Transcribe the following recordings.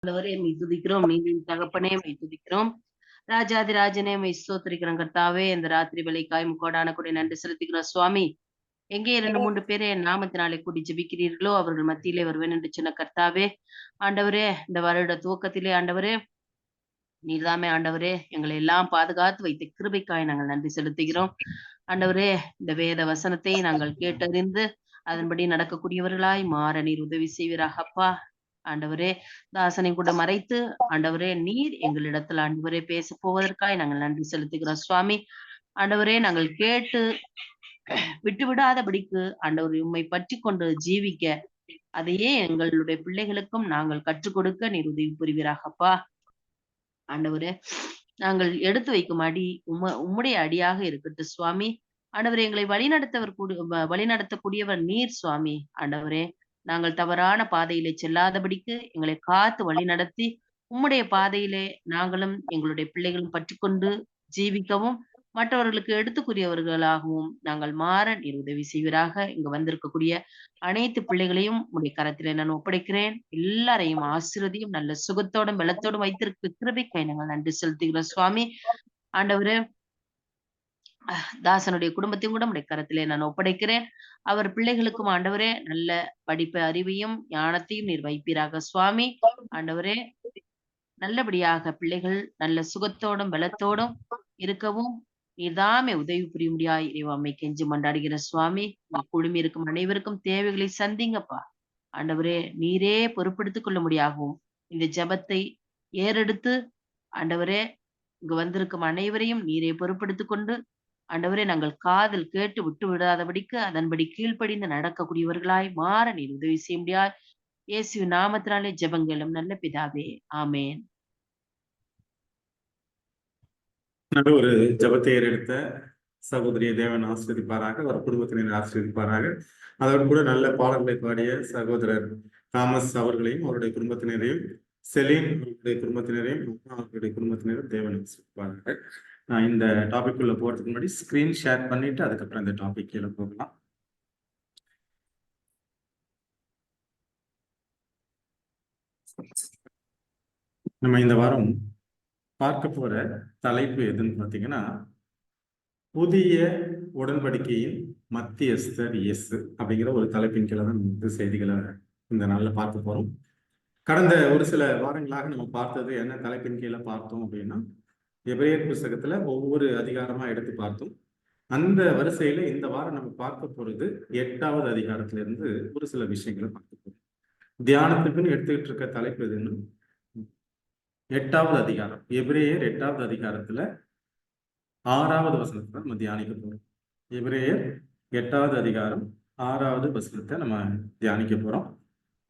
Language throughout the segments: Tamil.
ஆண்டவரே மெய் துதிக்கிறோம். நீதியின் தகப்பனே மெய் துதிக்கிறோம். ராஜாதி ராஜனே மெய் ஸ்தோத்திரிக்கிறோம் கர்த்தாவே. இந்த ராத்திரி வேளைக்காய் கோடான கொடி நன்றி செலுத்துகிறோம் சுவாமி. எங்கே 2, 3 பேர் என் நாமத்தினாலே கூடி ஜெபிக்கிறீர்களோ, அவர்கள் மத்தியிலே வருவேன் என்று சொன்ன கர்த்தாவே. ஆண்டவரே, இந்த வருட துவக்கத்திலே ஆண்டவரே, நீர்தாமே ஆண்டவரே எங்களை எல்லாம் பாதுகாத்து வைத்த கிருபைக்காய் நாங்கள் நன்றி செலுத்துகிறோம். ஆண்டவரே, இந்த வேத வசனத்தை நாங்கள் கேட்டறிந்து, அதன்படி நடக்கக்கூடியவர்களாய் மாற நீர் உதவி செய்வீராக அப்பா. ஆண்டவரே, தாசனை கூட மறைத்து, ஆண்டவரே நீர் எங்களிடத்தில் ஆண்டவரே பேசப் போவதற்காய் நாங்கள் நன்றி செலுத்துகிறோம் சுவாமி. ஆண்டவரே, நாங்கள் கேட்டு விட்டு விடாதபடிக்கு ஆண்டவரே உம்மை பற்றிக் கொண்டு ஜீவிக்க, அதையே எங்களுடைய பிள்ளைகளுக்கும் நாங்கள் கற்றுக் கொடுக்க நீர் உதவி புரிவீராகப்பா. ஆண்டவரே, நாங்கள் எடுத்து வைக்கும் அடி உம்முடைய அடியாக இருக்கட்டும் சுவாமி. ஆண்டவரே, எங்களை வழிநடத்தக்கூடியவர் நீர் சுவாமி. ஆண்டவரே, நாங்கள் தவறான பாதையிலே செல்லாதபடிக்கு எங்களை காத்து வழிநடத்தி, உம்முடைய பாதையிலே நாங்களும் எங்களுடைய பிள்ளைகளும் பற்றிக்கொண்டு ஜீவிக்கவும், மற்றவர்களுக்கு எடுத்துக்குரியவர்களாகவும் நாங்கள் மாற நீர் உதவி செய்வீராக. இங்கு வந்திருக்கக்கூடிய அனைத்து பிள்ளைகளையும் உம்முடைய கரத்திலே நான் ஒப்படைக்கிறேன். எல்லாரையும் ஆசீர்வதியும். நல்ல சுகத்தோடும் பலத்தோடும் வைத்திருக்க கிருபைக்காய் நாங்கள் நன்றி செலுத்துகிறோம் சுவாமி. ஆண்டவரே, தாசனுடைய குடும்பத்தையும் கூட உம்முடைய கரத்திலே நான் ஒப்படைக்கிறேன். அவர் பிள்ளைகளுக்கும் ஆண்டவரே நல்ல படிப்பு அறிவையும் ஞானத்தையும் நீர் வைப்பீராக சுவாமி. ஆண்டவரே, நல்லபடியாக பிள்ளைகள் நல்ல சுகத்தோடும் பலத்தோடும் இருக்கவும் நீர்தாமே உதவி புரியும்படியாய் இறைவா உம்மை கெஞ்சி மன்றாடுகிற சுவாமி. குழுமி இருக்கும் அனைவருக்கும் தேவைகளை சந்திங்கப்பா. ஆண்டவரே, நீரே பொறுப்பெடுத்துக் கொள்ள முடியாகவும் இந்த ஜெபத்தை ஏறெடுத்து ஆண்டவரே இங்கு வந்திருக்கும் அனைவரையும் நீரே பொறுப்பெடுத்துக் கொண்டு ஆண்டவரே, நாங்கள் காதில் கேட்டு விட்டு விடாதபடிக்கு அதன்படி கீழ்ப்படிந்து நடக்கக்கூடியவர்களாய் மாற நீர் உதவி செய்ய முடியாது. இயேசுவின் நாமத்தினாலே ஜெபங்களும் நல்ல பிதாவே. ஆமென். நல்ல ஒரு ஜபத்தை ஏறெடுத்த சகோதரியை தேவன் ஆசிரியப்பாராக, அவர் குடும்பத்தினர் ஆசிரியப்பாராக. அதோடு கூட நல்ல பாடல்களை பாடிய சகோதரர் தாமஸ் அவர்களையும் அவருடைய குடும்பத்தினரையும், செலீன் அவருடைய குடும்பத்தினரையும், அவருடைய குடும்பத்தினரும் தேவன் ஆசிரியப்பாராக. நான் இந்த டாபிக் உள்ள போறதுக்கு முன்னாடி ஸ்கிரீன் ஷேர் பண்ணிட்டு அதுக்கப்புறம் இந்த டாபிக் கீழே போகலாம். நம்ம இந்த வாரம் பார்க்க போற தலைப்பு எதுன்னு பார்த்தீங்கன்னா, புதிய உடன்படிக்கையின் மத்தியஸ்தர் இயேசு அப்படிங்கிற ஒரு தலைப்பின் கீழே தான் நம்ம செய்திகளை இந்த நாள்ல பார்க்க போறோம். கடந்த ஒரு சில வாரங்களாக நம்ம பார்த்தது என்ன தலைப்பின் கீழே பார்த்தோம் அப்படின்னா, எபிரேயர் புஸ்தகத்துல ஒவ்வொரு அதிகாரமா எடுத்து பார்த்தோம். அந்த வரிசையில இந்த வாரம் நம்ம பார்க்க போறது 8வது அதிகாரத்துல இருந்து ஒரு சில விஷயங்களை பார்க்க போறோம். தியானத்துக்குன்னு எடுத்துக்கிட்டு இருக்க தலைப்பு எதுன்னு 8வது அதிகாரம், எபிரேயர் 8வது அதிகாரத்துல 6வது வசனத்தை நம்ம தியானிக்க போறோம். எபிரேயர் 8வது அதிகாரம் 6வது வசனத்தை நம்ம தியானிக்க போறோம்.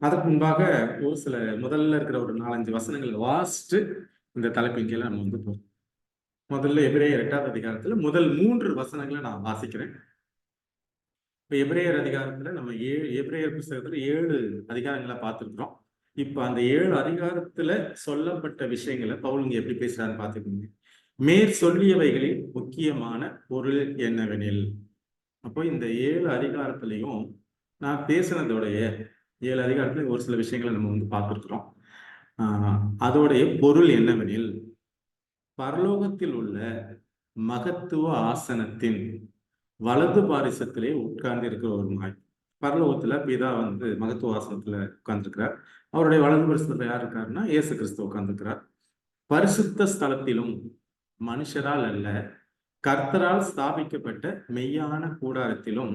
அதற்கு முன்பாக ஒரு சில முதல்ல இருக்கிற ஒரு 4-5 வசனங்களை வாசிட்டு இந்த தலைப்பின் கீழே நம்ம வந்து போறோம். முதல்ல எபிரேயர் 8வது அதிகாரத்துல முதல் 3 வசனங்களை நான் வாசிக்கிறேன். இப்ப எபிரேயர் அதிகாரத்துல நம்ம எபிரேயர் புஸ்தகத்துல 7 அதிகாரங்களை பார்த்துருக்கிறோம். இப்ப அந்த 7 அதிகாரத்துல சொல்லப்பட்ட விஷயங்களை பவுல் எப்படி பேசுறாருன்னு பார்த்துக்கோங்க. மேற் சொல்லியவைகளின் முக்கியமான பொருள் என்னவெனில், அப்போ இந்த 7 அதிகாரத்திலையும் நான் பேசினதோடைய 7 அதிகாரத்துல ஒரு சில விஷயங்களை நம்ம வந்து பார்த்துருக்கிறோம். அதோடைய பொருள் என்னவெனில், பரலோகத்தில் உள்ள மகத்துவ ஆசனத்தின் வலது பாரிசத்திலே உட்கார்ந்து இருக்கிற ஒரு நாய். பரலோகத்துல பிதா வந்து மகத்துவ ஆசனத்துல உட்கார்ந்துருக்கிறார். அவருடைய வலது பாரிசத்துல யார் இருக்காருன்னா இயேசு கிறிஸ்து உட்கார்ந்துருக்கிறார். பரிசுத்த ஸ்தலத்திலும் மனுஷரால் அல்ல, கர்த்தரால் ஸ்தாபிக்கப்பட்ட மெய்யான கூடாரத்திலும்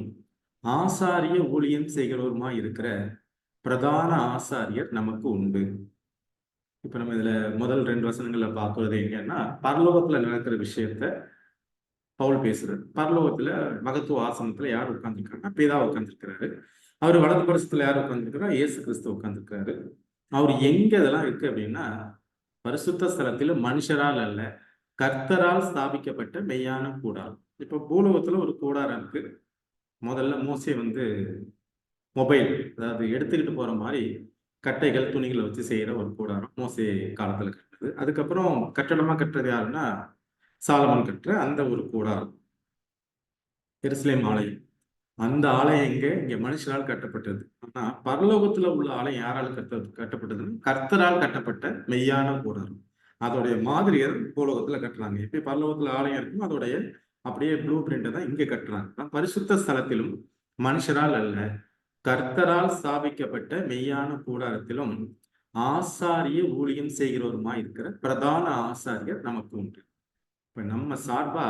ஆசாரிய ஊழியம் செய்கிறவருமாய் இருக்கிற பிரதான ஆசாரியர் நமக்கு உண்டு. இப்ப நம்ம இதுல முதல் 2 வசனங்கள்ல பார்க்கறது எங்கன்னா, பரலோகத்துல நடக்கிற விஷயத்த பவுல் பேசுறாரு. பரலோகத்துல மகத்துவ ஆசனத்துல யார் உட்கார்ந்துருக்காருன்னா பிதா உட்கார்ந்துருக்கிறாரு. அவர் வலது பரிசத்துல யார் உட்கார்ந்துருக்கிறார்? இயேசு கிறிஸ்து உட்கார்ந்துருக்கிறாரு. அவர் எங்க இதெல்லாம் இருக்கு அப்படின்னா, பரிசுத்த ஸ்தலத்தில மனுஷரால் அல்ல, கர்த்தரால் ஸ்தாபிக்கப்பட்ட மெய்யான கூடாரம். இப்ப பூலோகத்துல ஒரு கூடாரம் இருக்கு. முதல்ல மோசே வந்து மொபைல், அதாவது எடுத்துக்கிட்டு போற மாதிரி கட்டைகள் துணிகளை வச்சு செய்யற ஒரு கூடாரம் மோசே காலத்துல கட்டுறது. அதுக்கப்புறம் கட்டடமா கட்டுறது யாருன்னா சாலமன் கட்டுற அந்த ஒரு கூடாரம் எருசலேம் ஆலயம். அந்த ஆலயம் இங்க மனுஷரால் கட்டப்பட்டது. ஆனா பரலோகத்துல உள்ள ஆலயம் யாரால் கட்டப்பட்டதுன்னு கர்த்தரால் கட்டப்பட்ட மெய்யான கூடாரம். அதோடைய மாதிரியை பூலோகத்துல கட்டுறாங்க. எப்படி பரலோகத்துல ஆலயம் இருக்கும் அதோடைய அப்படியே ப்ளூ பிரிண்ட் தான் இங்க கட்டுறாங்க. பரிசுத்த ஸ்தலத்திலும் மனுஷரால் அல்ல கர்த்தரால் ஸ்தாபிக்கப்பட்ட மெய்யான கூடாரத்திலும் ஆசாரிய ஊழியம் செய்கிறவருமா இருக்கிற பிரதான ஆசாரியர் நமக்கு உண்டு. இப்ப நம்ம சார்பா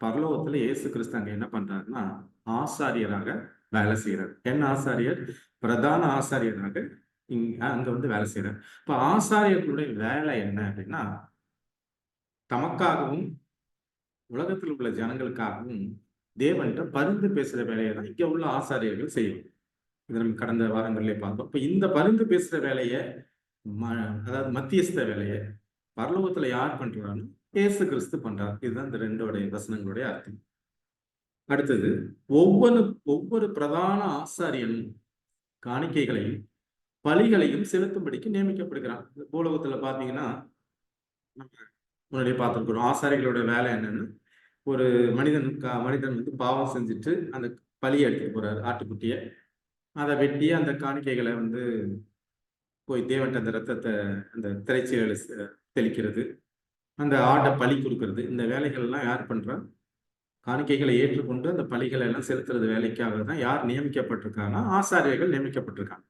பரலோகத்துல இயேசு கிறிஸ்து அங்க என்ன பண்றாருன்னா ஆசாரியராக வேலை செய்யறாரு. என்ன ஆசாரியர்? பிரதான ஆசாரியராக அங்க வந்து வேலை செய்யறாரு. இப்ப ஆசாரியர்களுடைய வேலை என்ன அப்படின்னா தமக்காகவும் உலகத்தில் உள்ள ஜனங்களுக்காகவும் தேவன்கிட்ட பரிந்து பேசுற வேலையை தான் இங்க உள்ள ஆசாரியர்கள் செய்யும். இதை நம்ம கடந்த வாரங்களிலே பார்த்தோம். இப்ப இந்த பரிந்து பேசுற வேலையை அதாவது மத்தியஸ்த வேலையை பரலோகத்துல யார் பண்றான்னு இயேசு கிறிஸ்து பண்றார். இதுதான் இந்த ரெண்டோடைய வசனங்களுடைய அர்த்தம். அடுத்தது ஒவ்வொரு பிரதான ஆசாரியனும் காணிக்கைகளையும் பலிகளையும் செலுத்தும்படிக்கு நியமிக்கப்படுகிறான். பூலோகத்துல பாத்தீங்கன்னா முன்னாடியே பார்த்திருக்கிறோம். ஆசாரிகளோட வேலை என்னன்னு ஒரு மனிதன் வந்து பாவம் செஞ்சுட்டு அந்த பலியை எடுத்துட்டு போறாரு, ஆட்டுக்குட்டிய. அதை வெட்டி அந்த காணிக்கைகளை வந்து போய் தேவன்ட்ட அந்த ரத்தத்தை அந்த திரைச்சீலை தெளிக்கிறது, அந்த ஆட்டை பலி கொடுக்கறது, இந்த வேலைகள் எல்லாம் யார் பண்றா? காணிக்கைகளை ஏற்றுக்கொண்டு அந்த பலிகளை எல்லாம் செலுத்துறது வேலைக்காக தான் யார் நியமிக்கப்பட்டிருக்காங்கன்னா ஆசாரியர்கள் நியமிக்கப்பட்டிருக்காங்க.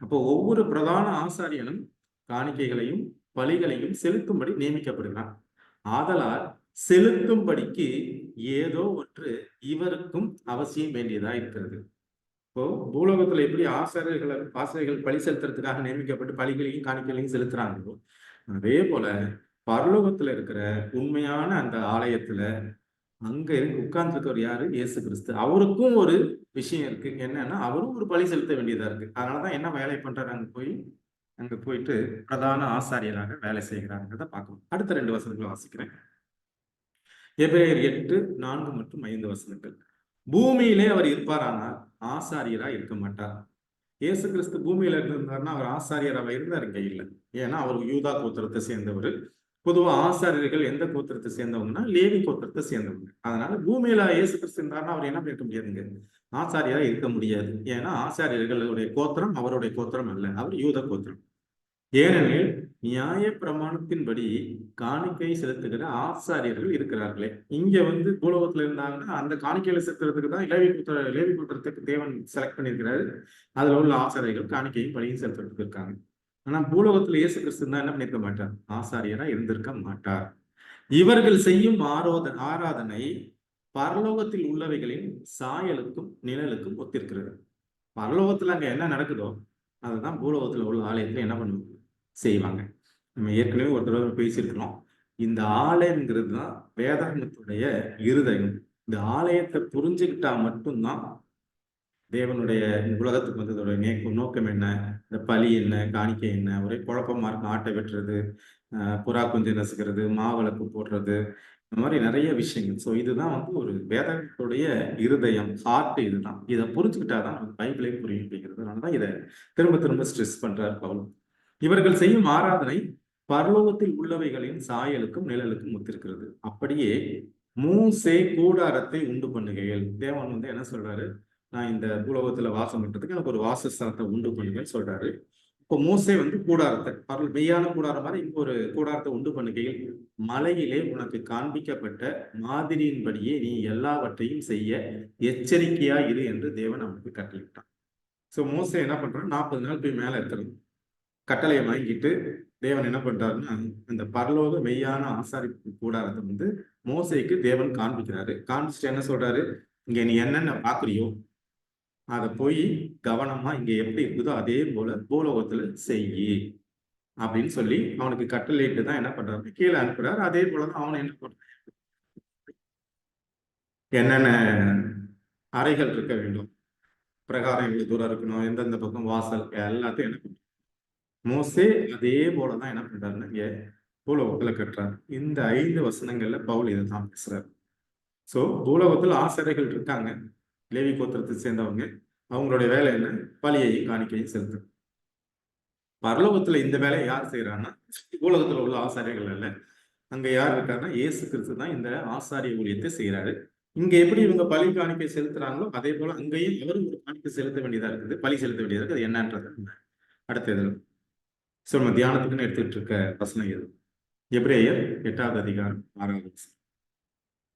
அப்போ ஒவ்வொரு பிரதான ஆசாரியனும் காணிக்கைகளையும் பலிகளையும் செலுத்தும்படி நியமிக்கப்படுகிறான். ஆதலால் செலுத்தும்படிக்கு ஏதோ ஒன்று இவருக்கும் அவசியம் வேண்டியதா இருக்கிறது. இப்போ பூலோகத்துல எப்படி ஆசாரியர்கள் பலி செலுத்துறதுக்காக நியமிக்கப்பட்டு பலிகளையும் காணிக்கைகளையும் செலுத்துறாங்களோ அதே போல பரலோகத்துல இருக்கிற உண்மையான அந்த ஆலயத்துல அங்க உட்கார்ந்துருக்கவர் யாரு? இயேசு கிறிஸ்து. அவருக்கும் ஒரு விஷயம் இருக்கு. என்னன்னா அவரும் ஒரு பலி செலுத்த வேண்டியதா இருக்கு. அதனாலதான் என்ன வேலை பண்றாரு? அங்க போயிட்டு பிரதான ஆசாரியராக வேலை செய்கிறாங்கிறத பார்க்கணும். அடுத்த 2 வசனங்களை வாசிக்கிறேன். எபிரேயர் 8:4 மற்றும் 5 வசனங்கள். பூமியிலே அவர் இருப்பாரானால் ஆசாரியரா இருக்க மாட்டார். இயேசு கிறிஸ்து பூமியில இருந்திருந்தாருன்னா அவர் ஆசாரியராக இருந்தார்? இங்க இல்லை. ஏன்னா அவர் யூதா கோத்திரத்தை சேர்ந்தவர். பொதுவா ஆசாரியர்கள் எந்த கோத்திரத்தை சேர்ந்தவங்கன்னா லேவி கோத்திரத்தை சேர்ந்தவங்க. அதனால பூமியில இயேசு கிறிஸ்து இருந்தாருன்னா அவர் என்ன பண்ணிருக்க முடியாதுங்க? ஆசாரியரா இருக்க முடியாது. ஏன்னா ஆசாரியர்களுடைய கோத்திரம் அவருடைய கோத்திரம் அல்ல, அவர் யூத கோத்திரம். ஏனெனில் நியாய பிரமாணத்தின்படி காணிக்கை செலுத்துகிற ஆசாரியர்கள் இருக்கிறார்களே. இங்க வந்து பூலோகத்துல இருந்தாங்கன்னா அந்த காணிக்கையில செலுத்துறதுக்கு தான் லேவி கோத்திரத்துக்கு தேவன் செலக்ட் பண்ணியிருக்கிறாரு. அதுல உள்ள ஆசாரியர்கள் காணிக்கையும் பலியும் செலுத்துறதுக்கு இருக்காங்க. ஆனா பூலோகத்துல இயேசு கிறிஸ்து தான் என்ன பண்ணிருக்க மாட்டார்? ஆசாரியரா இருந்திருக்க மாட்டார். இவர்கள் செய்யும் ஆராதனை பரலோகத்தில் உள்ளவைகளின் சாயலுக்கும் நிழலுக்கும் ஒத்திருக்கிறது. பரலோகத்துல அங்க என்ன நடக்குதோ அதுதான் பூலோகத்துல உள்ள ஆலயத்துல என்ன பண்ணுவாங்க? செய்வாங்க. நம்ம ஏற்கனவே ஒரு தடவை பேசியிருக்கிறோம். இந்த ஆலயம்ங்கிறது தான் வேதாகமத்துடைய இருதயம். இந்த ஆலயத்தை புரிஞ்சுக்கிட்டா மட்டும்தான் தேவனுடைய உலகத்துக்கு வந்ததோட நோக்கம் என்ன, இந்த பலி என்ன, காணிக்கை என்ன, ஒரே குழப்பமா இருக்கும். ஆட்டை வெட்டுறது, புறா குஞ்சு நசுக்கிறது, மாவிளக்கு போடுறது, இந்த மாதிரி நிறைய விஷயங்கள். ஸோ இதுதான் வந்து ஒரு வேதத்துடைய இருதயம், ஹார்ட். இதுதான். இதை புரிஞ்சுக்கிட்டாதான் பைபிளே புரியும் அப்படிங்கிறதுனாலதான் இதை திரும்ப திரும்ப ஸ்ட்ரெஸ் பண்றாரு பவுல். இவர்கள் செய்யும் ஆராதனை பரலோகத்தில் உள்ளவைகளின் சாயலுக்கும் நிழலுக்கும் ஒத்திருக்கிறது. அப்படியே மூசே கூடாரத்தை உண்டு பண்ணுகையில் தேவன் வந்து என்ன சொல்றாரு? நான் இந்த பூலோகத்துல வாசம் பண்றதுக்கு எனக்கு ஒரு வாசஸ்தலத்தை உண்டு பண்ணுங்கன்னு சொல்றாரு. இப்போ மூசே வந்து கூடாரத்தை மெய்யான கூடாரம் மாதிரி இங்க ஒரு கூடாரத்தை உண்டு பண்ணுகையில் மலையிலே உனக்கு காண்பிக்கப்பட்ட மாதிரியின்படியே நீ எல்லாவற்றையும் செய்ய எச்சரிக்கையா இரு என்று தேவன் அவனுக்கு கட்டளையிட்டான். ஸோ மோசே என்ன பண்றான்? 40 நாள் போய் மேல இருக்கிறது கட்டளையை வாங்கிட்டு தேவன் என்ன பண்றாருன்னா அந்த பரலோக மெய்யான ஆசாரி கூடாரத்தை வந்து மோசேக்கு தேவன் காண்பிக்கிறாரு. காண்பிச்சுட்டு என்ன சொல்றாரு? இங்க நீ என்னென்ன பாக்குறியோ அதை போய் கவனமா இங்க எப்படி இருக்குதோ அதே போல பூலோகத்துல செய்யி அப்படின்னு சொல்லி அவனுக்கு கட்டளையிட்டு தான் என்ன பண்றாரு? கீழே அனுப்புறாரு. அதே போலதான் அவனை என்ன பண்றாரு? என்னென்ன அறைகள் இருக்க வேண்டும், பிரகாரம் எவ்வளவு தூரம் இருக்கணும், எந்தெந்த பக்கம் வாசல், எல்லாத்தையும் என்ன பண்றாரு? மோசே அதே போலதான் என்ன பண்றாருன்னு இங்க பூலோகத்துல கட்டுறாரு. இந்த 5 வசனங்கள்ல பவுல் இதுதான் பேசுறாரு. சோ பூலோகத்துல ஆசாரியர்கள் இருக்காங்க, லேவி கோத்திரத்தை சேர்ந்தவங்க. அவங்களுடைய வேலை என்ன? பலியையும் காணிக்கையும் செலுத்து. பரலோகத்துல இந்த வேலையை யார் செய்யறாங்கன்னா பூலோகத்துல உள்ள ஆசாரியர்கள் அல்ல. அங்க யார் இருக்காருன்னா இயேசு கிறிஸ்து தான் இந்த ஆசாரிய ஊழியத்தை செய்யறாரு. இங்க எப்படி இவங்க பலி காணிக்கை செலுத்துறாங்களோ அதே போல அங்கேயும் அவரும் ஒரு காணிக்கை செலுத்த வேண்டியதா இருக்குது, பலி செலுத்த வேண்டியதா இருக்குது. அது என்னன்றது அடுத்த இதுல நம்ம தியானத்துக்குன்னு எடுத்துக்கிட்டு இருக்க வசனம் எது? எபிரேயர் 8வது அதிகாரம் 6வது வசனம்.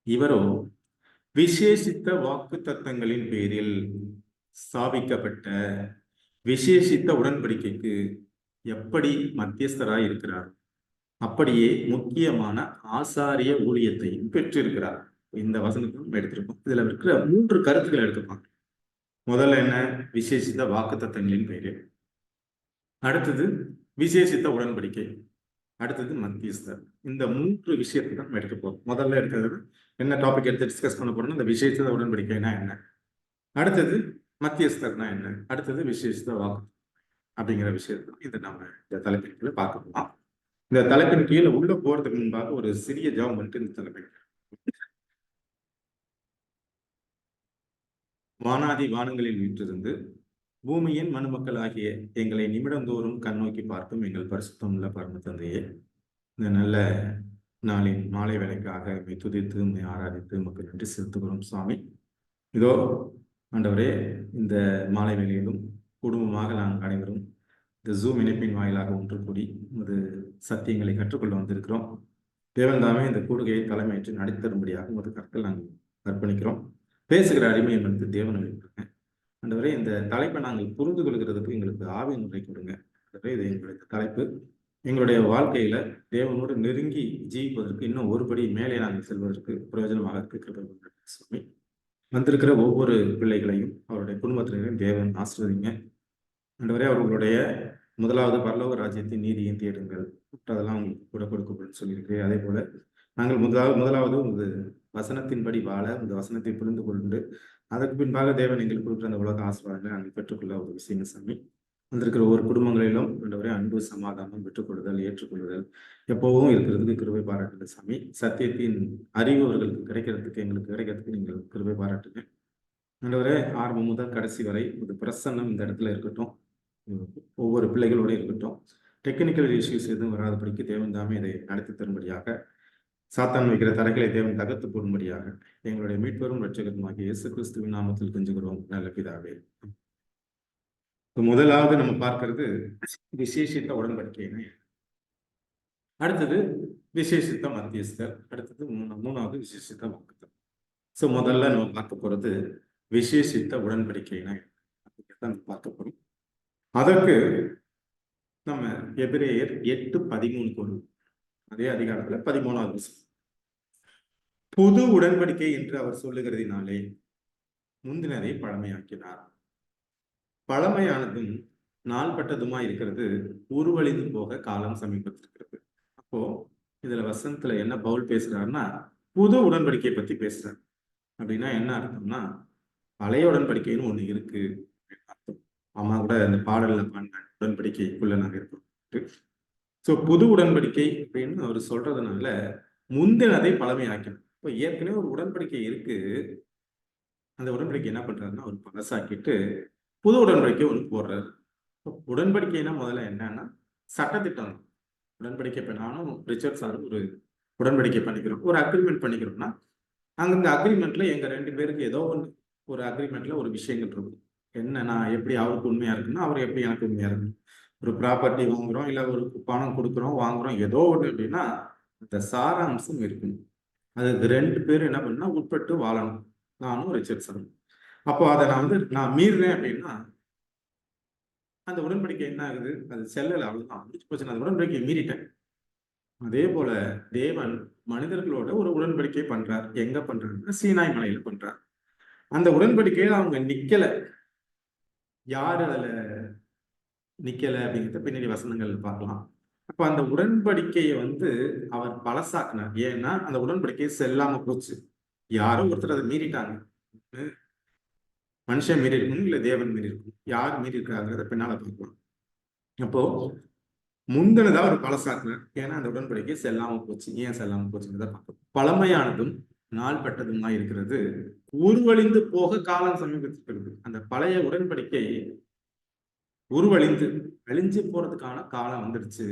இவரோ விசேஷித்த வாக்கு தத்தங்களின் பேரில் ஸ்தாபிக்கப்பட்ட விசேஷித்த உடன்படிக்கைக்கு எப்படி மத்தியஸ்தராய் இருக்கிறார், அப்படியே முக்கியமான ஆசாரிய ஊழியத்தையும் பெற்றிருக்கிறார். இந்த வசனத்தையும் எடுத்திருக்கோம். இதுல இருக்கிற 3 கருத்துக்களை எடுத்துப்பாங்க. முதல்ல என்ன? விசேஷித்த வாக்கு தத்தங்களின் பேரில். அடுத்தது விசேஷித்த உடன்படிக்கை. அடுத்தது மத்தியஸ்தர். இந்த 3 விஷயத்தை தான் நம்ம எடுக்க போறோம். முதல்ல எடுக்கிறது என்ன டாபிக் எடுத்து டிஸ்கஸ் பண்ண போறோம்னா இந்த விசேஷித்த உடன்படிக்கைனா என்ன, அடுத்தது மத்தியஸ்தர்னா என்ன, அடுத்தது விசேஷித்த வாக்கு அப்படிங்கிற விஷயத்தை இதை நம்ம இந்த தலைப்பின் கீழே பார்க்க போகலாம். இந்த தலைப்பின் கீழே உள்ள போறதுக்கு முன்பாக ஒரு சிறிய ஜெபம் பண்ணிட்டு இந்த தலைப்பின் வானாதி வானங்களில் வீற்றிருந்து பூமியின் மனுமக்கள் ஆகிய எங்களை நிமிடந்தோறும் கண்ணோக்கி பார்க்கும் எங்கள் பரிசுத்தம் உள்ள பரம தந்தையே, இந்த நல்ல நாளின் மாலை வேலைக்காக துதித்து ஆராதித்து மக்கள் நன்றி செலுத்துகிறோம் சுவாமி. இதோ ஆண்டவரே, இந்த மாலை வேலையிலும் குடும்பமாக நாங்கள் அனைவரும் இந்த ஜூம் இணைப்பின் வாயிலாக ஒன்று கூடி ஒரு சத்தியங்களை கற்றுக்கொள்ள வந்திருக்கிறோம். தேவன் தாமே இந்த கூடுகையை தலைமையேற்று நடித்தரும்படியாக ஒரு கற்கள் நாங்கள் அர்ப்பணிக்கிறோம். பேசுகிற அடிமையை மனித தேவன் எழுப்பிருங்க. ஆண்டவரே, இந்த தலைப்பை நாங்கள் புரிந்து கொள்கிறதுக்கு எங்களுக்கு ஆவியின் உரை கொடுங்க. ஆண்டவரே, இது எங்களுடைய தலைப்பு. எங்களுடைய வாழ்க்கையில தேவனோடு நெருங்கி ஜீவிப்பதற்கு இன்னும் ஒருபடி மேலே நாங்கள் செல்வதற்கு பிரயோஜனமாக இருக்கிற சுவாமி. வந்திருக்கிற ஒவ்வொரு பிள்ளைகளையும் அவருடைய குடும்பத்தினரையும் தேவன் ஆசீர்வதிங்க. ஆண்டவரே, அவர்களுடைய முதலாவது பரலோக ராஜ்யத்தின் நீதியை தேடுங்கள், அதெல்லாம் உங்களுக்கு கூட கொடுக்கப்படும் சொல்லியிருக்கிறேன். அதே போல நாங்கள் முதலாவது உங்க வசனத்தின்படி வாழ, இந்த வசனத்தை புரிந்து கொண்டு அதற்கு பின்பாக தேவன் எங்களுக்கு கொடுக்குற அந்த உலக ஆசீர்வாதங்களை நாங்கள் பெற்றுக்கொள்ள ஒரு விஷயம் சாமி. வந்திருக்கிற ஒவ்வொரு குடும்பங்களிலும் ஆண்டவரே அன்பு, சமாதானம், பெற்றுக்கொள்ளுதல், ஏற்றுக்கொள்ளுதல் எப்பவும் இருக்கிறதுக்கு கிருபை பாராட்டுங்க சாமி. சத்தியத்தின் அறிவு அவர்களுக்கு கிடைக்கிறதுக்கு, எங்களுக்கு கிடைக்கிறதுக்கு நீங்கள் கிருபை பாராட்டுங்க ஆண்டவரே. ஆரம்பம் முதல் கடைசி வரை ஒரு பிரசன்னம் இந்த இடத்துல இருக்கட்டும், ஒவ்வொரு பிள்ளைகளோட இருக்கட்டும். டெக்னிக்கல் இஷ்யூஸ் எதுவும் வராதபடிக்கு தேவன் தாமே இதை நடத்தி தரும்படியாக, சாத்தான் வைக்கிற தடைகளை தேவன் தகர்த்து போடும்படியாக எங்களுடைய மீட்பெரும் இரட்சகருமாகிய இயேசு கிறிஸ்துவின் நாமத்தில் கெஞ்சுகிறோம் நல்ல பிதாவே. முதலாவது நம்ம பார்க்கிறது விசேஷித்த உடன்படிக்கைன்னு, அடுத்தது விசேஷித்த மத்தியஸ்தர், அடுத்தது மூணாவது விசேஷித்த வாக்குத்தத்தம். ஸோ முதல்ல நம்ம பார்க்க போறது விசேஷித்த உடன்படிக்கைனா தான் பார்க்க போறோம். அதற்கு நம்ம எபிரேயர் 8:13 அதே அதிகாரத்துல 13வது வசனம். புது உடன்படிக்கை என்று அவர் சொல்லுகிறதினாலே முந்தினதை பழமையாக்கினார். பழமையானதும் நாள்பட்டதுமா இருக்கிறது, உருவழிந்து போக காலம் சமீபத்திருக்கிறது. அப்போ இதுல வசனத்துல என்ன பவுல் பேசுறாருன்னா புது உடன்படிக்கையை பத்தி பேசுறாரு. அப்படின்னா என்ன அர்த்தம்னா, பழைய உடன்படிக்கைன்னு ஒண்ணு இருக்கு அர்த்தம். அம்மா கூட இந்த பாடல்ல பாடின உடன்படிக்கைக்குள்ள நாங்க இருக்கோம். ஸோ புது உடன்படிக்கை அப்படின்னு அவர் சொல்றதுனால முந்தினதை பழமையாக்கணும். இப்போ ஏற்கனவே ஒரு உடன்படிக்கை இருக்கு, அந்த உடன்படிக்கை என்ன பண்றாருன்னா ஒரு பழசாக்கிட்டு புது உடன்படிக்கை ஒன்று போடுறாரு. உடன்படிக்கைனா முதல்ல என்னன்னா சட்டத்திட்டம். உடன்படிக்கை இப்போ நானும் ரிச்சர்ட் சாரும் ஒரு உடன்படிக்கை பண்ணிக்கிறோம், ஒரு அக்ரிமெண்ட் பண்ணிக்கிறோம்னா அங்க அக்ரிமெண்ட்ல எங்க 2 பேருக்கு ஏதோ ஒரு அக்ரிமெண்ட்ல ஒரு விஷயங்கள் இருக்கும். என்ன, நான் எப்படி அவருக்கு உண்மையா இருக்குன்னா அவர் எப்படி எனக்கு உண்மையா இருக்கணும். ஒரு ப்ராப்பர்ட்டி வாங்குறோம், இல்ல ஒரு பணம் கொடுக்குறோம், வாங்குறோம், ஏதோ ஒன்று அப்படின்னா அந்த சாராம்சம் இருக்கணும். அதுக்கு 2 பேரும் என்ன பண்ணா உட்பட்டு வாழணும். நானும் ரிச்சர்ட் சாரும். அப்போ அதை நான் மீறுறேன் அப்படின்னா அந்த உடன்படிக்கை என்ன ஆகுது, அது செல்லல, அவ்வளவுதான், முடிச்சு போச்சு, அந்த உடன்படிக்கையை மீறிட்டேன். அதே போல தேவன் மனிதர்களோட ஒரு உடன்படிக்கை பண்றார். எங்க பண்றாருன்னா சீனாய் மலையில பண்றார். அந்த உடன்படிக்கையில அவங்க நிக்கல. யாரு அதுல நிக்கல அப்படிங்கிறத பின்னாடி வசனங்கள் பார்க்கலாம். அப்ப அந்த உடன்படிக்கையை அவர் பழசாக்குனார். ஏன்னா அந்த உடன்படிக்கையை செல்லாம போச்சு. யாரோ ஒருத்தர் அதை மீறிட்டாங்க. மனுஷன் மீறி இருக்கணும், இல்ல தேவன் மீறி இருக்கணும். யார் மீறி இருக்காங்கிறத பின்னால பார்க்கலாம். அப்போ முந்தினதா ஒரு பழசாக்குனார். ஏன்னா அந்த உடன்படிக்கை செல்லாம போச்சு. ஏன் செல்லாம போச்சுங்கிறத பார்க்கணும். பழமையானதும் நாள்பட்டதுமா இருக்கிறது, உருவழிந்து போக காலம் சமீபத்திற்கு. அந்த பழைய உடன்படிக்கை உருவழிந்து அழிஞ்சு போறதுக்கான காலம் வந்துடுச்சு.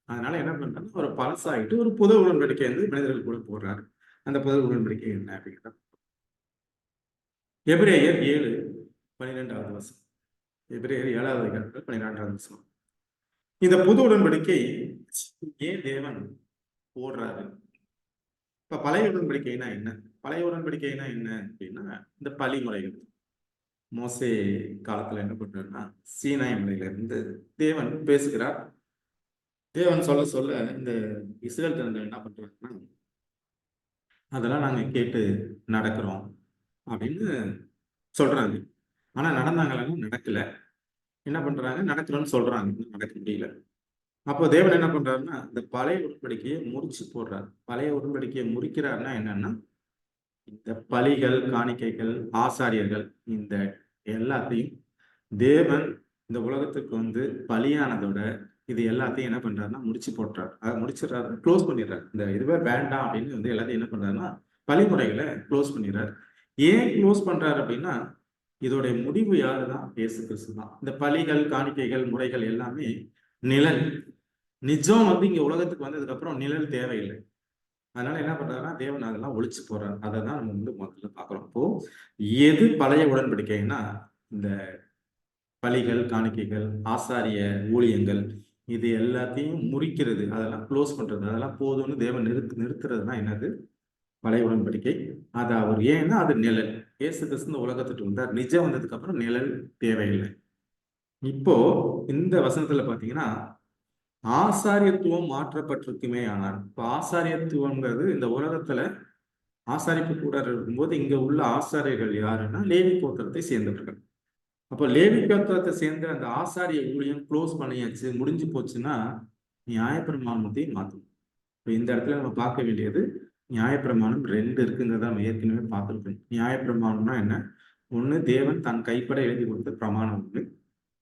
அதனால என்ன பண்றாங்க, ஒரு பழசாயிட்டு ஒரு புது உடன்படிக்கை மனிதர்கள் கூட போடுறாரு. அந்த புது உடன்படிக்கை என்ன அப்படிங்கிறத எபிரேயர் 7:12 வசனம். எபிரேயர் 7வது அதிகாரத்தில் 12வது வசனம். இந்த புது உடன்படிக்கை ஏன் தேவன் போடுறாரு? இப்ப பழைய உடன்படிக்கைனா என்ன? பழைய உடன்படிக்கைனா என்ன அப்படின்னா, இந்த பழிமுறைகள். மோசே காலத்துல என்ன பண்றாருன்னா, சீனாய் மலையில இருந்து தேவன் பேசுகிறார். தேவன் சொல்ல சொல்ல இந்த இஸ்ரேல் ஜனங்கள் என்ன பண்றாங்கன்னா, அதெல்லாம் நாங்க கேட்டு நடக்கிறோம் அப்படின்னு சொல்றாங்க. ஆனா நடந்தாங்களான்னு நடக்கல. என்ன பண்றாங்க? நடக்கிறோம்னு சொல்றாங்க, நடக்க முடியல. அப்போ தேவன் என்ன பண்றாருன்னா, இந்த பழைய உடன்படிக்கையை முறிச்சு போடுறாரு. பழைய உடன்படிக்கையை முறிக்கிறாருன்னா என்னன்னா, இந்த பலிகள், காணிக்கைகள், ஆசாரியர்கள், இந்த எல்லாத்தையும் தேவன் இந்த உலகத்துக்கு வந்து பலியானதோட இது எல்லாத்தையும் என்ன பண்றாருன்னா முடிச்சு போட்டுறாரு. அதை முடிச்சிடறாரு, க்ளோஸ் பண்ணிடுறாரு. இந்த இதுவே வேண்டாம் அப்படின்னு வந்து எல்லாத்தையும் என்ன பண்றாருன்னா பழிமுறைகளை க்ளோஸ் பண்ணிடுறாரு. ஏன் க்ளோஸ் பண்றாரு அப்படின்னா, இதோடைய முடிவு யாருதான்? இயேசு கிறிஸ்து தான். இந்த பலிகள், காணிக்கைகள், முறைகள் எல்லாமே நிழல். நிஜம் வந்து இங்க உலகத்துக்கு வந்ததுக்கு அப்புறம் நிழல் தேவையில்லை. அதனால என்ன பண்றாருன்னா தேவன் அதெல்லாம் ஒழிச்சு போறாரு. அதை தான் நம்ம வந்து முதல்ல பார்க்கிறோம். அப்போ எது பழைய உடன்படிக்கைன்னா, இந்த பலிகள், காணிக்கைகள், ஆசாரிய ஊழியங்கள், இது எல்லாத்தையும் முறிக்கிறது, அதெல்லாம் க்ளோஸ் பண்றது, அதெல்லாம் போதும்னு தேவன் நிறுத்துறது தான் என்னது? பழைய உடன்படிக்கை. அது அவர் ஏன்னா அது நிழல். இயேசு கிறிஸ்து இந்த உலகத்துக்கு வந்தார். நிஜம் வந்ததுக்கு அப்புறம் நிழல் தேவையில்லை. இப்போ இந்த வசனத்துல பாத்தீங்கன்னா, ஆசாரியத்துவம் மாற்றப்பட்டிருக்குமே. ஆனால் இப்ப ஆசாரியத்துவங்கிறது இந்த உலகத்துல ஆசாரிப்பு கூட இருக்கும்போது இங்க உள்ள ஆசாரியர்கள் யாருன்னா லேவி கோத்திரத்தை சேர்ந்தவர்கள். அப்போ லேவி கோத்திரத்தை சேர்ந்த அந்த ஆசாரிய ஊழியம் க்ளோஸ் பண்ணியாச்சு, முடிஞ்சு போச்சுன்னா நியாயப்பிரமாணத்தையும் மாற்றணும். இப்போ இந்த இடத்துல நம்ம பார்க்க வேண்டியது நியாயப்பிரமாணம் 2 இருக்குங்கிறத நம்ம ஏற்கனவே பார்த்துருக்கோம். நியாயப்பிரமாணம்னா என்ன? ஒண்ணு தேவன் தன் கைப்பட எழுதி கொடுத்த பிரமாணம் ஒண்ணு.